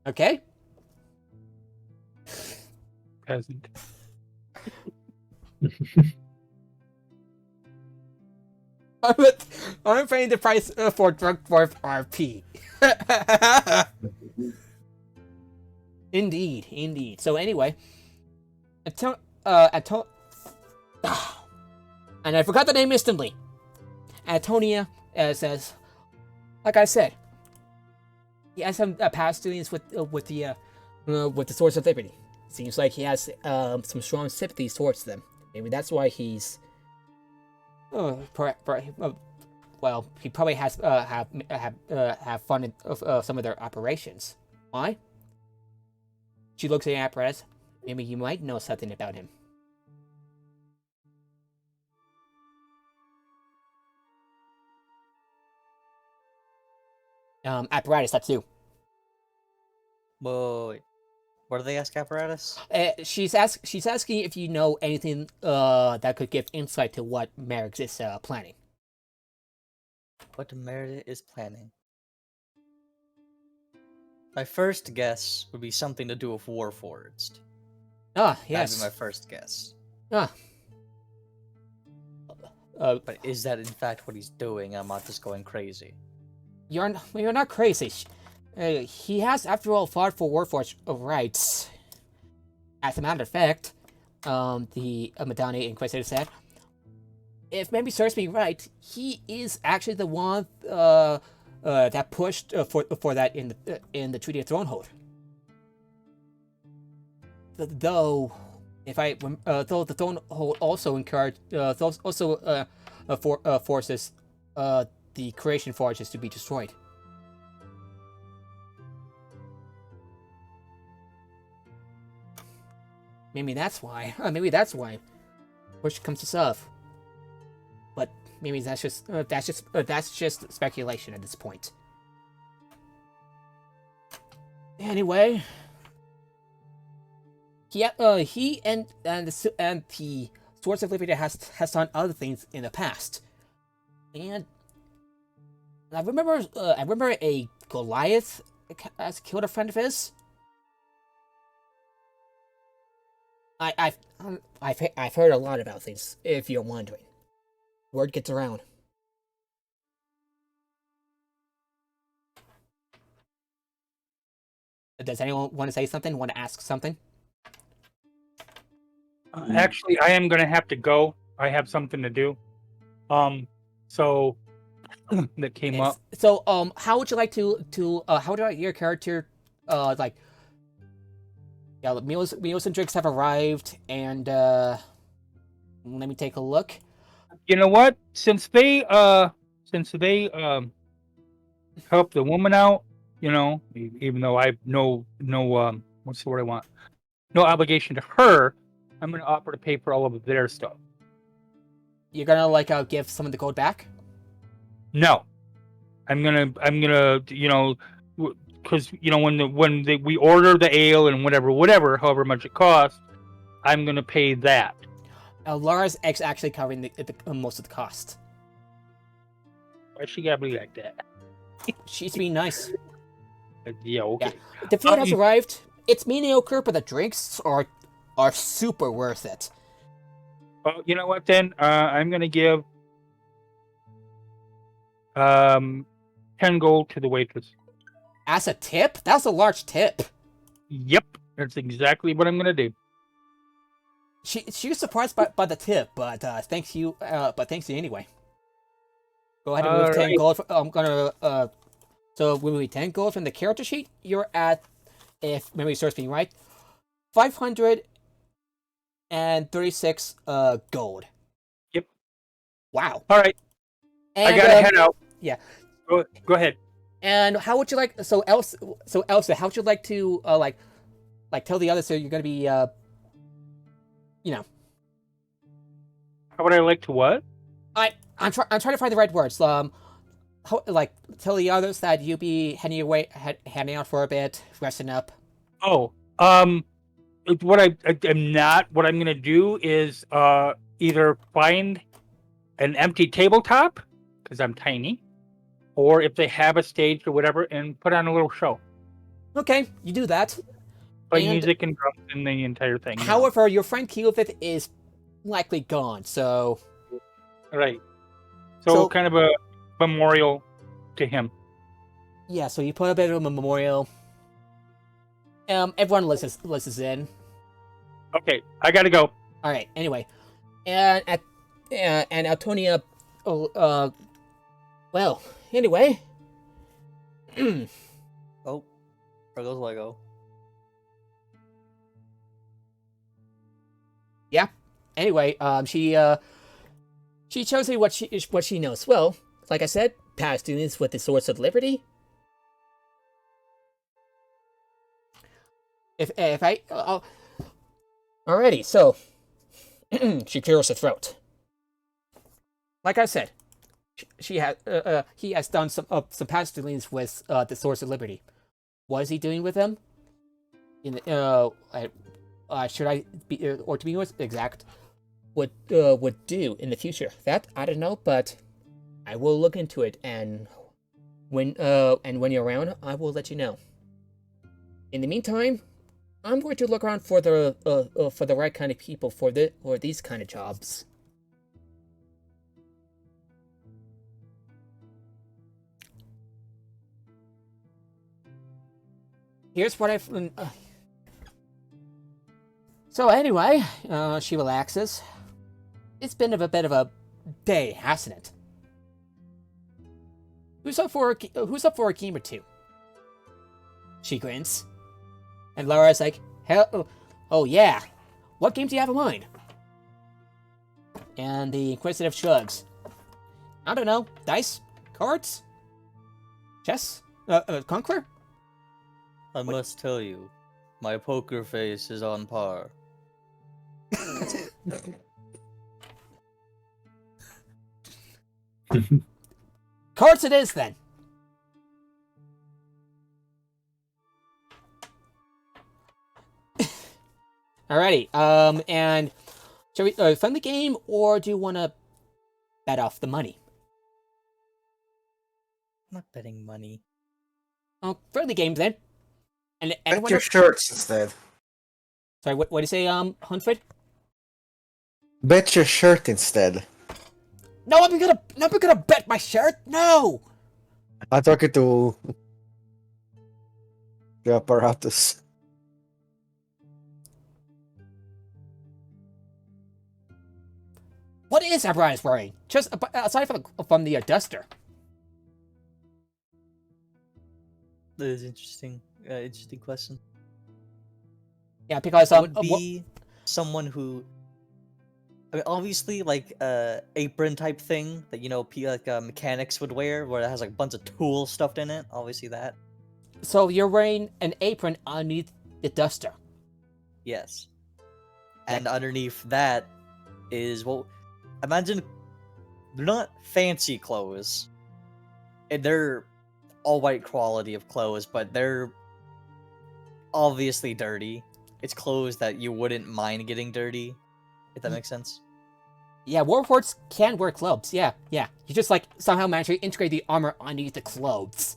Okay. Peasant. I'm paying the price for drug dwarf RP. Indeed. So anyway, And I forgot the name instantly. Antonia says, like I said, he has some past dealings with the Swords of Liberty. Seems like he has some strong sympathies towards them. Maybe that's why he's. Well, he probably has have funded some of their operations. Why? She looks at the apparatus. Maybe you might know something about him. Apparatus, that's you. Whoa, wait. What do they ask apparatus? She's asking if you know anything that could give insight to what Merrick is planning. What Meredith is planning. My first guess would be something to do with Warforged. Ah, yes. That'd be my first guess. Ah. But is that in fact what he's doing? I'm not just going crazy. You're not crazy. He has, after all, fought for Warforged rights. As a matter of fact, the Madani Inquisitor said, if memory serves me right, he is actually the one that pushed for that in the Treaty of Thronehold. Though the Thronehold also encouraged forces the creation forges to be destroyed. Maybe that's why. Push comes to shove. But maybe that's just speculation at this point. Anyway, he and the Swords of Liberty has done other things in the past, and I remember a Goliath has killed a friend of his. I've heard a lot about things, if you're wondering. Word gets around. Does anyone want to say something? Want to ask something? Actually, I am gonna have to go. I have something to do. So that came up. So, how would you like how would you like your character, like? Yeah, meals and drinks have arrived, and let me take a look. You know what? Since they helped the woman out, even though I have no what's the word I want? No obligation to her, I'm gonna offer to pay for all of their stuff. You're gonna give some of the gold back? No, I'm gonna because when we order the ale and whatever, however much it costs, I'm gonna pay that. Laura's actually covering the most of the cost. Why she gotta be like that? She's being nice. Yeah, okay. Yeah. The food has arrived. It's mediocre, but the drinks are super worth it. Well, you know what then? I'm gonna give 10 gold to the waitress. As a tip? That's a large tip. Yep, that's exactly what I'm gonna do. She was surprised by the tip, but thanks you anyway. Go ahead and move 10 gold. I'm gonna so when we 10 gold from the character sheet, you're at, if memory serves me right, 536 gold. Yep. Wow. All right. And, I gotta head out. Yeah. Go ahead. And how would you like? So Elsa, how would you like to like tell the others so you're gonna be How would I like to what? I'm trying to find the right words. Tell the others that you'll be heading out for a bit, resting up. Oh, what I'm gonna do is either find an empty tabletop because I'm tiny, or if they have a stage or whatever, and put on a little show. Okay, you do that. Play music and drums and the entire thing. However, your friend Keelvith is likely gone, so. Right. So kind of a memorial to him. Yeah, so you put a bit of a memorial. Everyone listens in. Okay, I gotta go. Alright, anyway. And and Antonia. Oh, well, anyway. Oh, there goes Lego. Yeah. Anyway, she shows me what she knows. Well, like I said, past students with the Swords of Liberty. If I alrighty, so she clears her throat. Like I said, he has done some past dealings with the Swords of Liberty. What is he doing with them? In should I be or to be more exact, would do in the future? That I don't know, but I will look into it, and when you're around, I will let you know. In the meantime, I'm going to look around for the right kind of people for these kind of jobs. Here's what I've. So anyway, she relaxes. It's been a bit of a day, hasn't it? Who's up for a game or two? She grins. And Laura's like, hell, oh yeah. What game do you have in mind? And the Inquisitive shrugs. I don't know. Dice? Cards? Chess? Conqueror? I must tell you, my poker face is on par. Cards it is, then. Alrighty, and shall we fund the game, or do you want to bet off the money? I'm not betting money. Oh, fund the game, then. And Bet your shirts instead. Sorry, what do you say, Huntford? Bet your shirt instead. No, I'm gonna bet my shirt. No. I'm talking to the apparatus. What is Eberron wearing? Just aside from the duster. That is interesting. Interesting question. Yeah, because Would be someone who, I mean, obviously like apron type thing that like mechanics would wear, where it has like a bunch of tool stuffed in it. Obviously that. So you're wearing an apron underneath the duster. Yes. And underneath that is imagine they're not fancy clothes. And they're all white quality of clothes, but they're obviously dirty. It's clothes that you wouldn't mind getting dirty, if that makes sense. Yeah, warlords can wear clothes. Yeah. You just like somehow manage to integrate the armor underneath the clothes.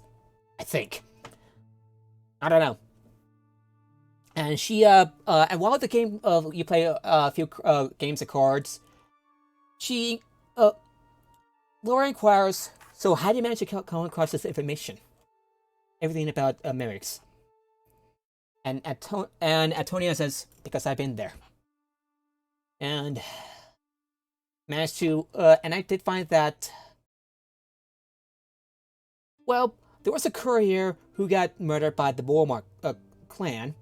I think. I don't know. And she and while the game you play a few games of cards, she Laura inquires, so how do you manage to come across this information? Everything about mimics. And Antonia says, because I've been there. And managed to, and I did find that, well, there was a courier who got murdered by the Bormark clan.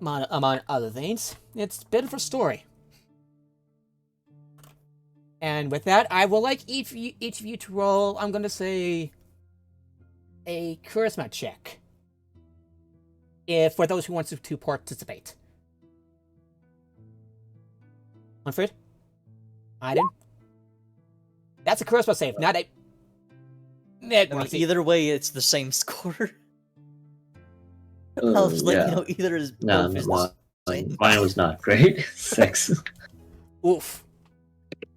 Among other things. It's a bit of a story. And with that, I would like each of you to roll, I'm going to say, a charisma check. For those who want to participate. Manfred? Aiden? That's a charisma save, not a... Either way, it's the same score. I was like, either is... No, mine was not great. 6. Oof.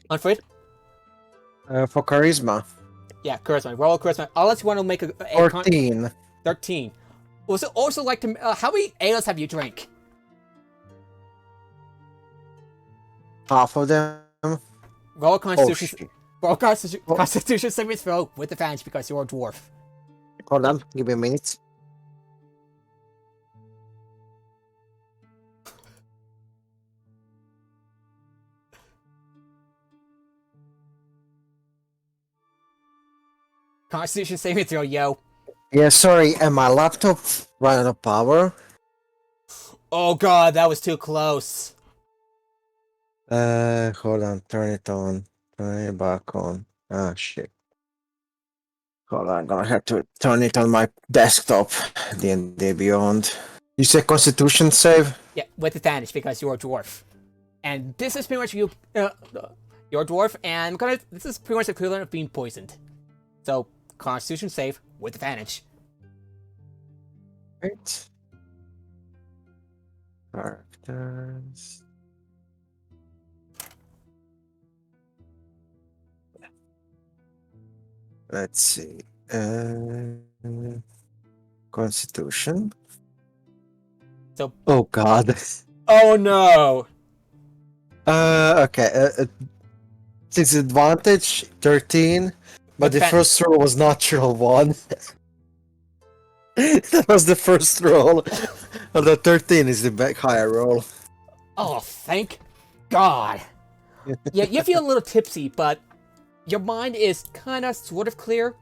Manfred? For charisma. Yeah, charisma. Roll charisma. Unless you want to make a 14. 13. Also like to... how many ales have you drank? Half of them. Roll a constitution... Oh, roll constitution saving throw with advantage because you're a dwarf. Hold on, give me a minute. Constitution saving throw, yo. Yeah, sorry, and my laptop ran out of power. Oh god, that was too close. Hold on, turn it on. Turn it back on. Ah, shit. Hold on, I'm gonna have to turn it on my desktop. D&D Beyond. You say Constitution save? Yeah, with advantage because you're a dwarf. And this is pretty much you. You're a dwarf, and this is pretty much the equivalent of being poisoned. So, Constitution save with advantage. Right. Characters. Let's see. Constitution. So. Oh God. Oh no. Okay. It's advantage 13, but the first roll was natural 1. That was the first roll. The 13 is the back higher roll. Oh, thank God. Yeah, you feel a little tipsy, but your mind is kind of sort of clear.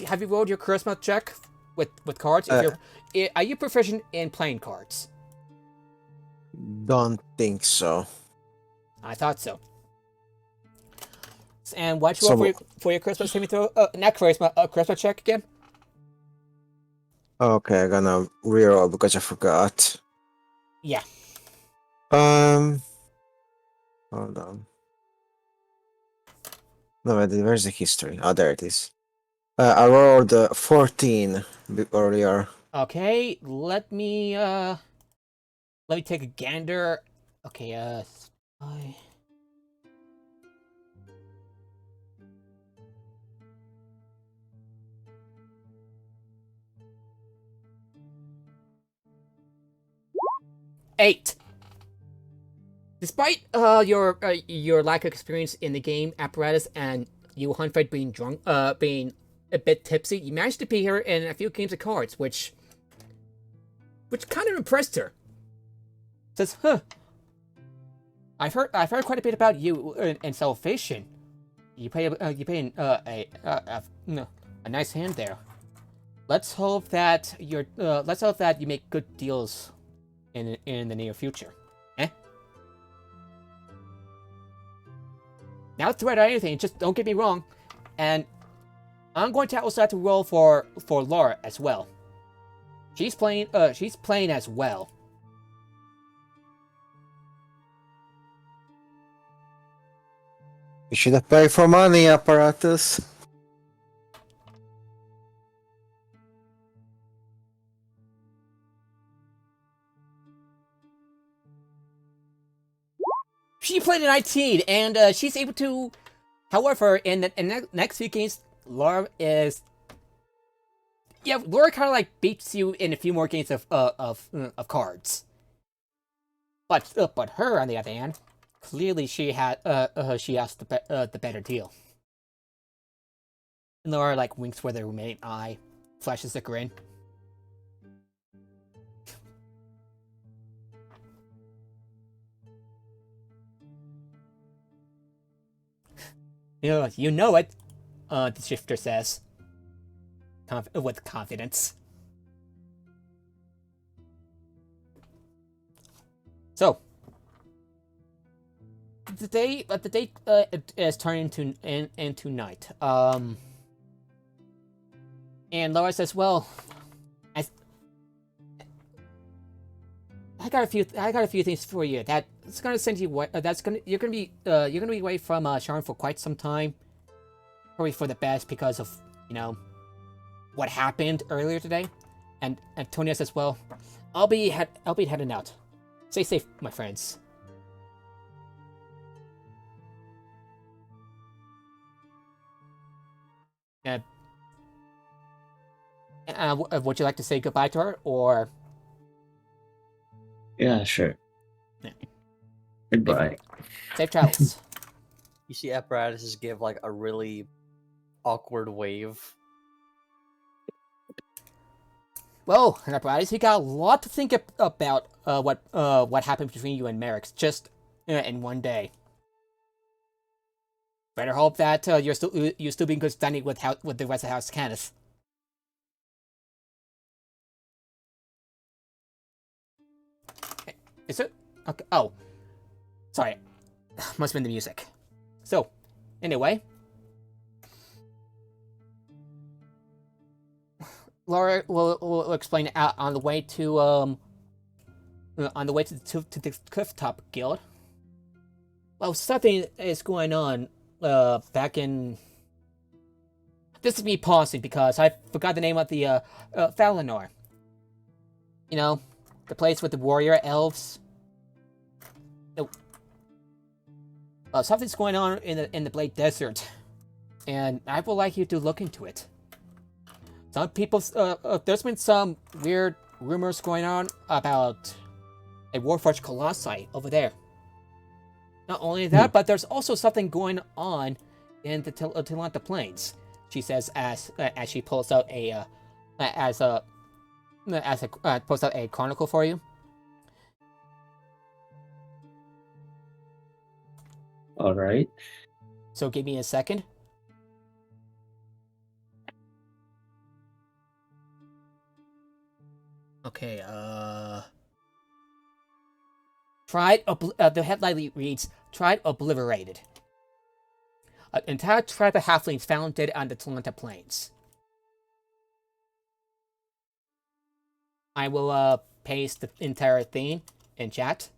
Have you rolled your charisma check with cards? Are you proficient in playing cards? Don't think so. I thought so. And what'd you roll for your charisma saving throw? Not charisma, charisma check again? Okay, I'm gonna reroll because I forgot. Yeah. Hold on. No, where's the history? Oh, there it is. I rolled 14 earlier. Okay, let me take a gander. Okay, spy. Eight. Despite your lack of experience in the game apparatus and you Hunfred being drunk, being a bit tipsy, you managed to appear in a few games of cards, which kind of impressed her. Says, "Huh, I've heard quite a bit about you in salvation. You play a nice hand there. Let's hope that you make good deals in the near future." Not threat or anything, just don't get me wrong. And I'm going to also have to roll for Laura as well. She's playing as well. You should have paid for money, apparatus. She played an 19, and she's able to. However, in the next few games, Laura is. Yeah, Laura kind of like beats you in a few more games of cards. But her, on the other hand, clearly she has the better deal. And Laura like winks with her remaining eye, flashes a grin. You know it, the shifter says. With confidence. So, the day is turning into night. And Laura says, "Well, I got a few things for you. That's gonna send you. You're gonna be away from Sharon for quite some time. Probably for the best because of what happened earlier today." And Antonia says, "Well, I'll be heading out. Stay safe, my friends." Would you like to say goodbye to her, or? Yeah, sure. Yeah. Goodbye. Safe travels. You see apparatuses give like a really awkward wave. Well, apparatus, he got a lot to think about. What happened between you and Merrick just in one day. Better hope that you're still being good standing with the rest of House Canis. Is it? Okay. Oh, sorry. Must have been the music. So, anyway, Laura will explain out on the way to the Clifftop Guild. Well, something is going on back in. This is me pausing because I forgot the name of the Valinor. You know, the place with the warrior elves. Something's going on in the Blade Desert, and I would like you to look into it. Some people, there's been some weird rumors going on about a Warforged Colossi over there. Not only that, but there's also something going on in the Talanta Plains. She says as she pulls out pulls out a chronicle for you. All right. So give me a second. Okay, the headline reads, Tribe Obliterated. An entire tribe of halflings found dead on the Talanta Plains. I will, paste the entire thing in chat.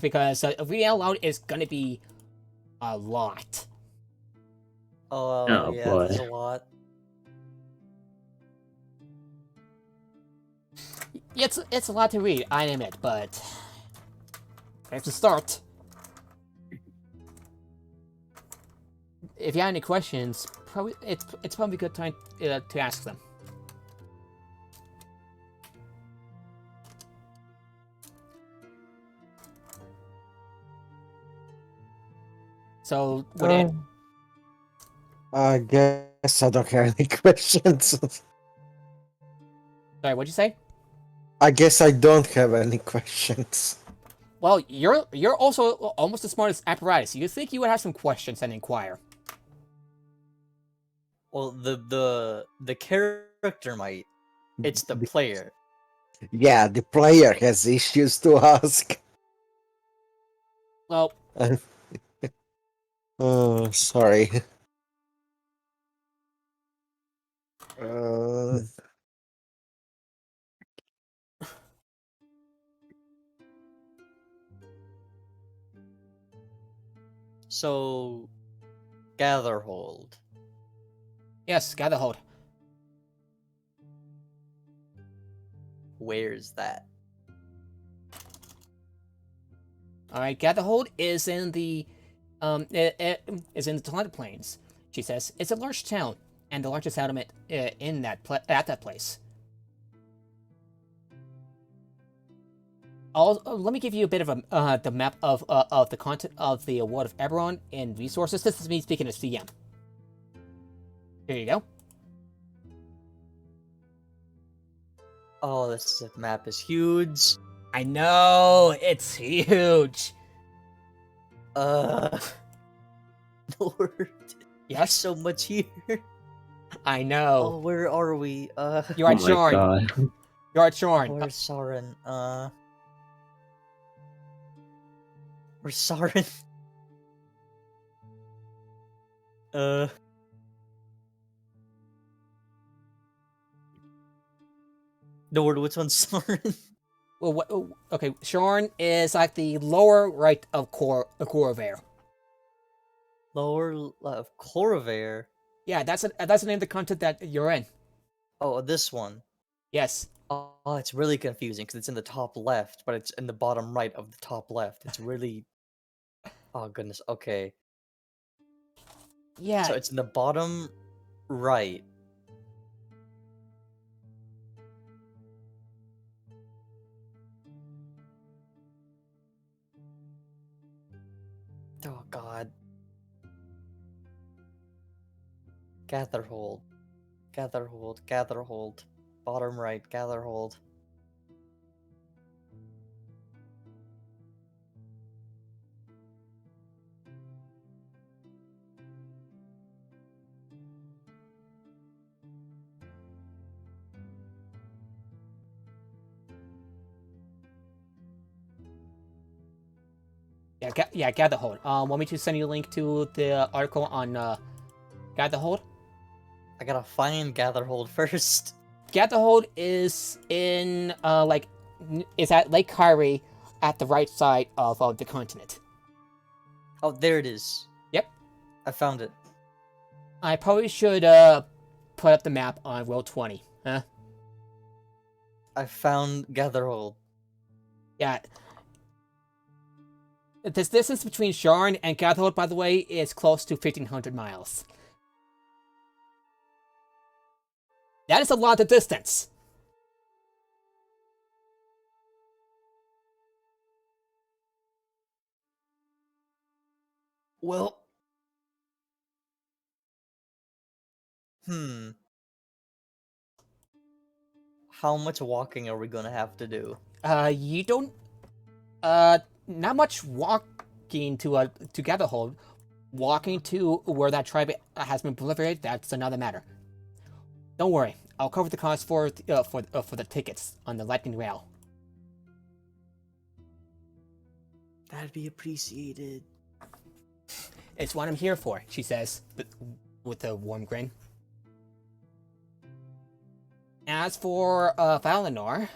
Because real is gonna be a lot. Oh, yeah, boy. there's a lot. It's a lot to read, I admit, but I have to start. If you have any questions, it's probably a good time to ask them. So, I guess I don't have any questions. sorry, what'd you say? I guess I don't have any questions. Well, you're also almost as smart as Apparatus. You think you would have some questions and inquire. Well, the character might. It's the player. Yeah, the player has issues to ask. Well, Oh, sorry. Uh, So, Gatherhold. yes, Gatherhold. Where's that? All right, Gatherhold is in the Talanta Plains. She says it's a large town and the largest settlement in at that place. Let me give you a bit of the map of the content of the Award of Eberron in resources. This is me speaking as CM. Here you go. Oh, this map is huge. I know, it's huge. Lord. Yes, So much here. I Oh, know. where are we? You're at Oh my Shorn. god. You're at Shorn. Where's Sauron? Where's Sauron? Lord, which one's Sauron? Well, okay, Shorn is like the lower right of Corvair. Lower left. Corvair. Yeah, that's the name of the content that you're in. Oh, this one. Yes. Oh, it's really confusing because it's in the top left, but it's in the bottom right of the top left. It's really. Oh goodness. Okay. Yeah. So it's in the bottom right, Oh God. Gather hold. Gather hold. Gather hold. Bottom right. Gather hold. Yeah, Gather Hold. Want me to send you a link to the article on Gather Hold? I gotta find gather hold first. Gather Hold is in is at Lake Kyrie, at the right side of the continent. Oh, there it is. Yep. I found it. I probably should put up the map on Roll20, huh? I found gather hold. Yeah. This distance between Sharn and Gather Hold, by the way, is close to 1,500 miles. That is a lot of distance. Well. How much walking are we gonna have to do? You don't... not much walking to Gather Hold. Walking to where that tribe has been proliferated, that's another matter. Don't worry, I'll cover the cost for the tickets on the Lightning Rail. That'd be appreciated. It's what I'm here for, she says, with a warm grin. As for Valinor,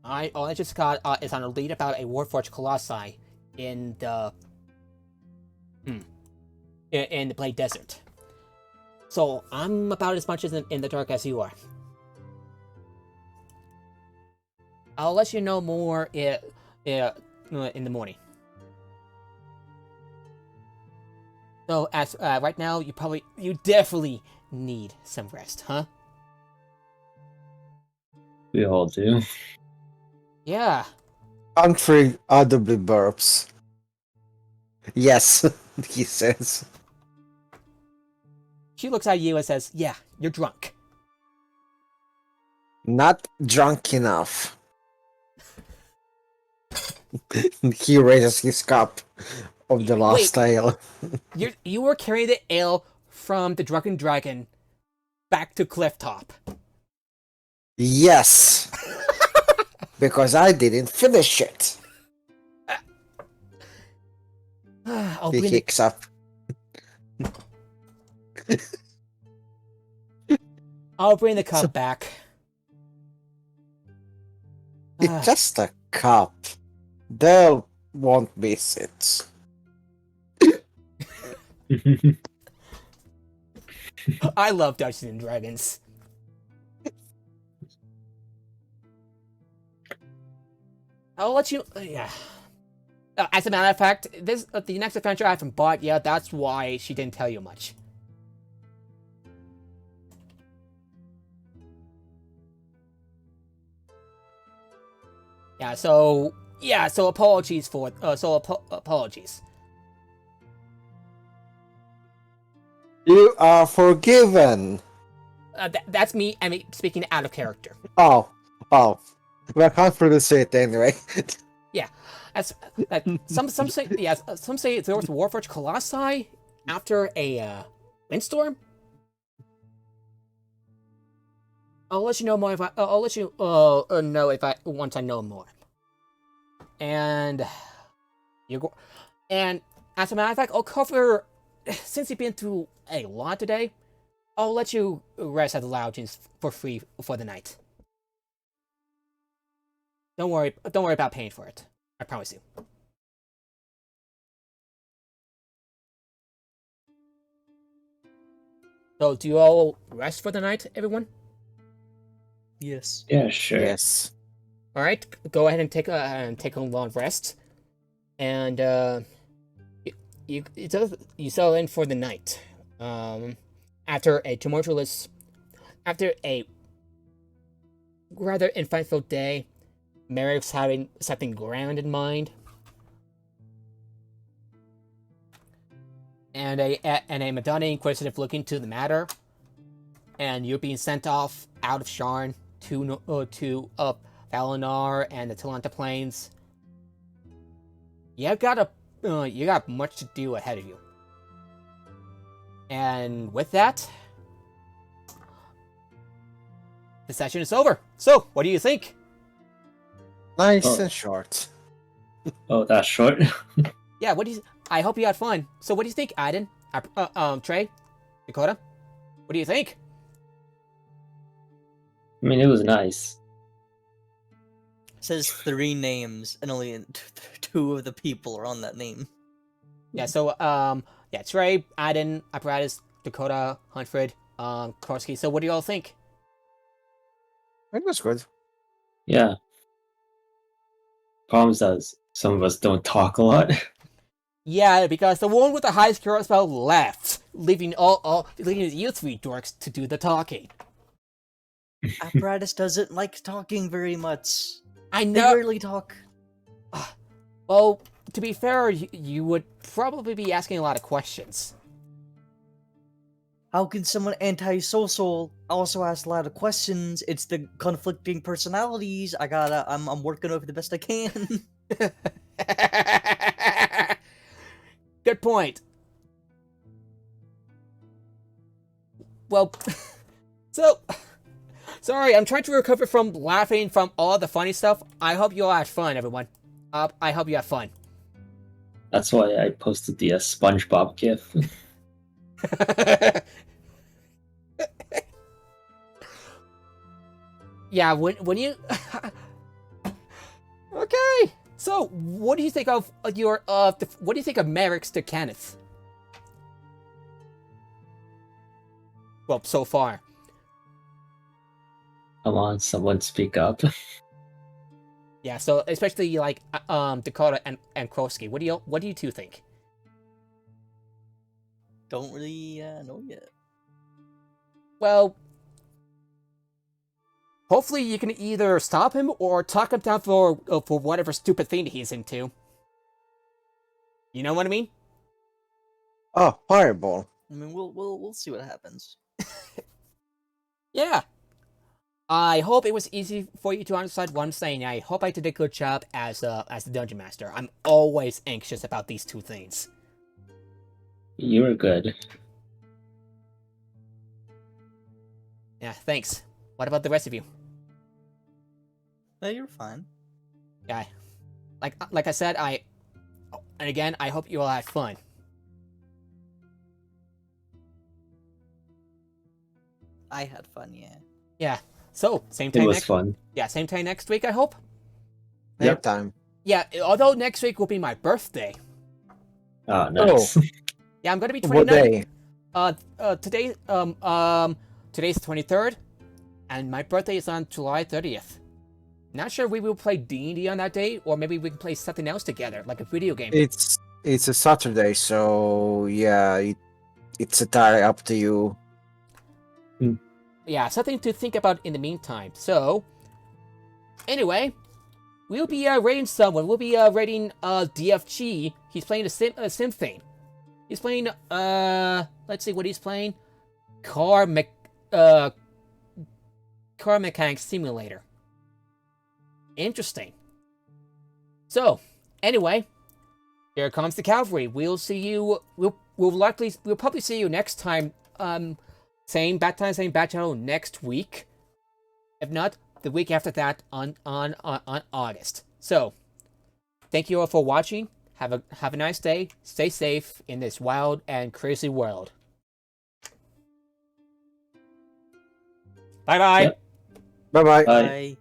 all I just got is on a lead about a Warforged Colossi in the in the Blade Desert. So I'm about as much as in the dark as you are. I'll let you know more in the morning. So as right now, you definitely need some rest, huh? We all do. Yeah. Humphrey audibly burps. Yes, he says. She looks at you and says, "Yeah, you're drunk." Not drunk enough. He raises his cup of the lost ale. You were carrying the ale from the Drunken Dragon back to Clifftop. Yes. Because I didn't finish it. He kicks up. I'll bring the cup back. It's just a cup. They won't miss it. I love Dungeons and Dragons. I'll let you. Yeah. As a matter of fact, the next adventure I haven't bought yet. That's why she didn't tell you much. So apologies for apologies. You are forgiven. That's me. I mean, speaking out of character. Oh. Well, I can't really say it anyway. Yeah, some say some say there was Warforged Colossi after a windstorm. I'll let you know more I'll let you know once I know more. And and as a matter of fact, I'll cover, since you've been through a lot today, I'll let you rest at the lounges for free for the night. Don't worry about paying for it. I promise you. So, do you all rest for the night, everyone? Yes. Yeah, sure. Yes. All right, go ahead and take a long rest, and you settle in for the night. After a rather eventful day, Merrick's having something grand in mind. and a Madonna Inquisitive look into the matter, and you're being sent off out of Sharn to Valinor and the Talanta Plains. You got much to do ahead of you. And with that, the session is over. So, what do you think? Nice Oh. and short. Oh, that's short. Yeah, what do you? I hope you had fun. So, what do you think, Aiden? Trey, Dakota, what do you think? I mean, it was nice. says 3 names, and only 2 of the people are on that name. Yeah. So, yeah, Trey, Aiden, Apparatus, Dakota, Huntford, Korsky. So, what do you all think? It was good. Yeah. Problem is, some of us don't talk a lot. Yeah, because the one with the highest hero spell left, leaving you 3 dorks to do the talking. Apparatus doesn't like talking very much. I They know. rarely talk. Well, to be fair, you would probably be asking a lot of questions. How can someone antisocial also ask a lot of questions? It's the conflicting personalities. I'm working over the best I can. Good point. Well, so sorry, I'm trying to recover from laughing from all the funny stuff. I hope you all had fun, everyone. I hope you had fun. That's why I posted the SpongeBob gif. Yeah, when you okay. So, what do you think of your what do you think of Merrick's to Kenneth? Well, so far. Come on, someone speak up. Yeah, so especially like Dakota and Krosky. What do you two think? Don't really know yet. Well, hopefully you can either stop him or talk him down for whatever stupid thing he's into. You know what I mean? Oh, fireball. I mean, we'll see what happens. Yeah. I hope it was easy for you to understand what I'm saying. I hope I did a good job as the dungeon master. I'm always anxious about these 2 things. You were good. Yeah, thanks. What about the rest of you? No, you're fine. Yeah, like I said, and again, I hope you all had fun. I had fun, yeah. Yeah. So same It time was next. fun. Yeah, same time next week. I hope. Same Yep. time. Yeah, although next week will be my birthday. Oh, nice. Yeah, I'm gonna be What 29. day? Today's the 23rd, and my birthday is on July 30th. Not sure we will play D&D on that day, or maybe we can play something else together, like a video game. It's a Saturday, so yeah, it's entirely up to you. Yeah, something to think about in the meantime. So, anyway, we'll be rating someone. We'll be rating DFG. He's playing a Symphane. He's playing let's see what he's playing. Car Mechanic Simulator. Interesting. So, anyway, here comes the cavalry. We'll see you. We'll probably see you next time. Same bat time, same bat channel next week. If not, the week after that on August. So, thank you all for watching. Have a nice day. Stay safe in this wild and crazy world. Bye bye. Yep. Bye bye. Bye. Bye.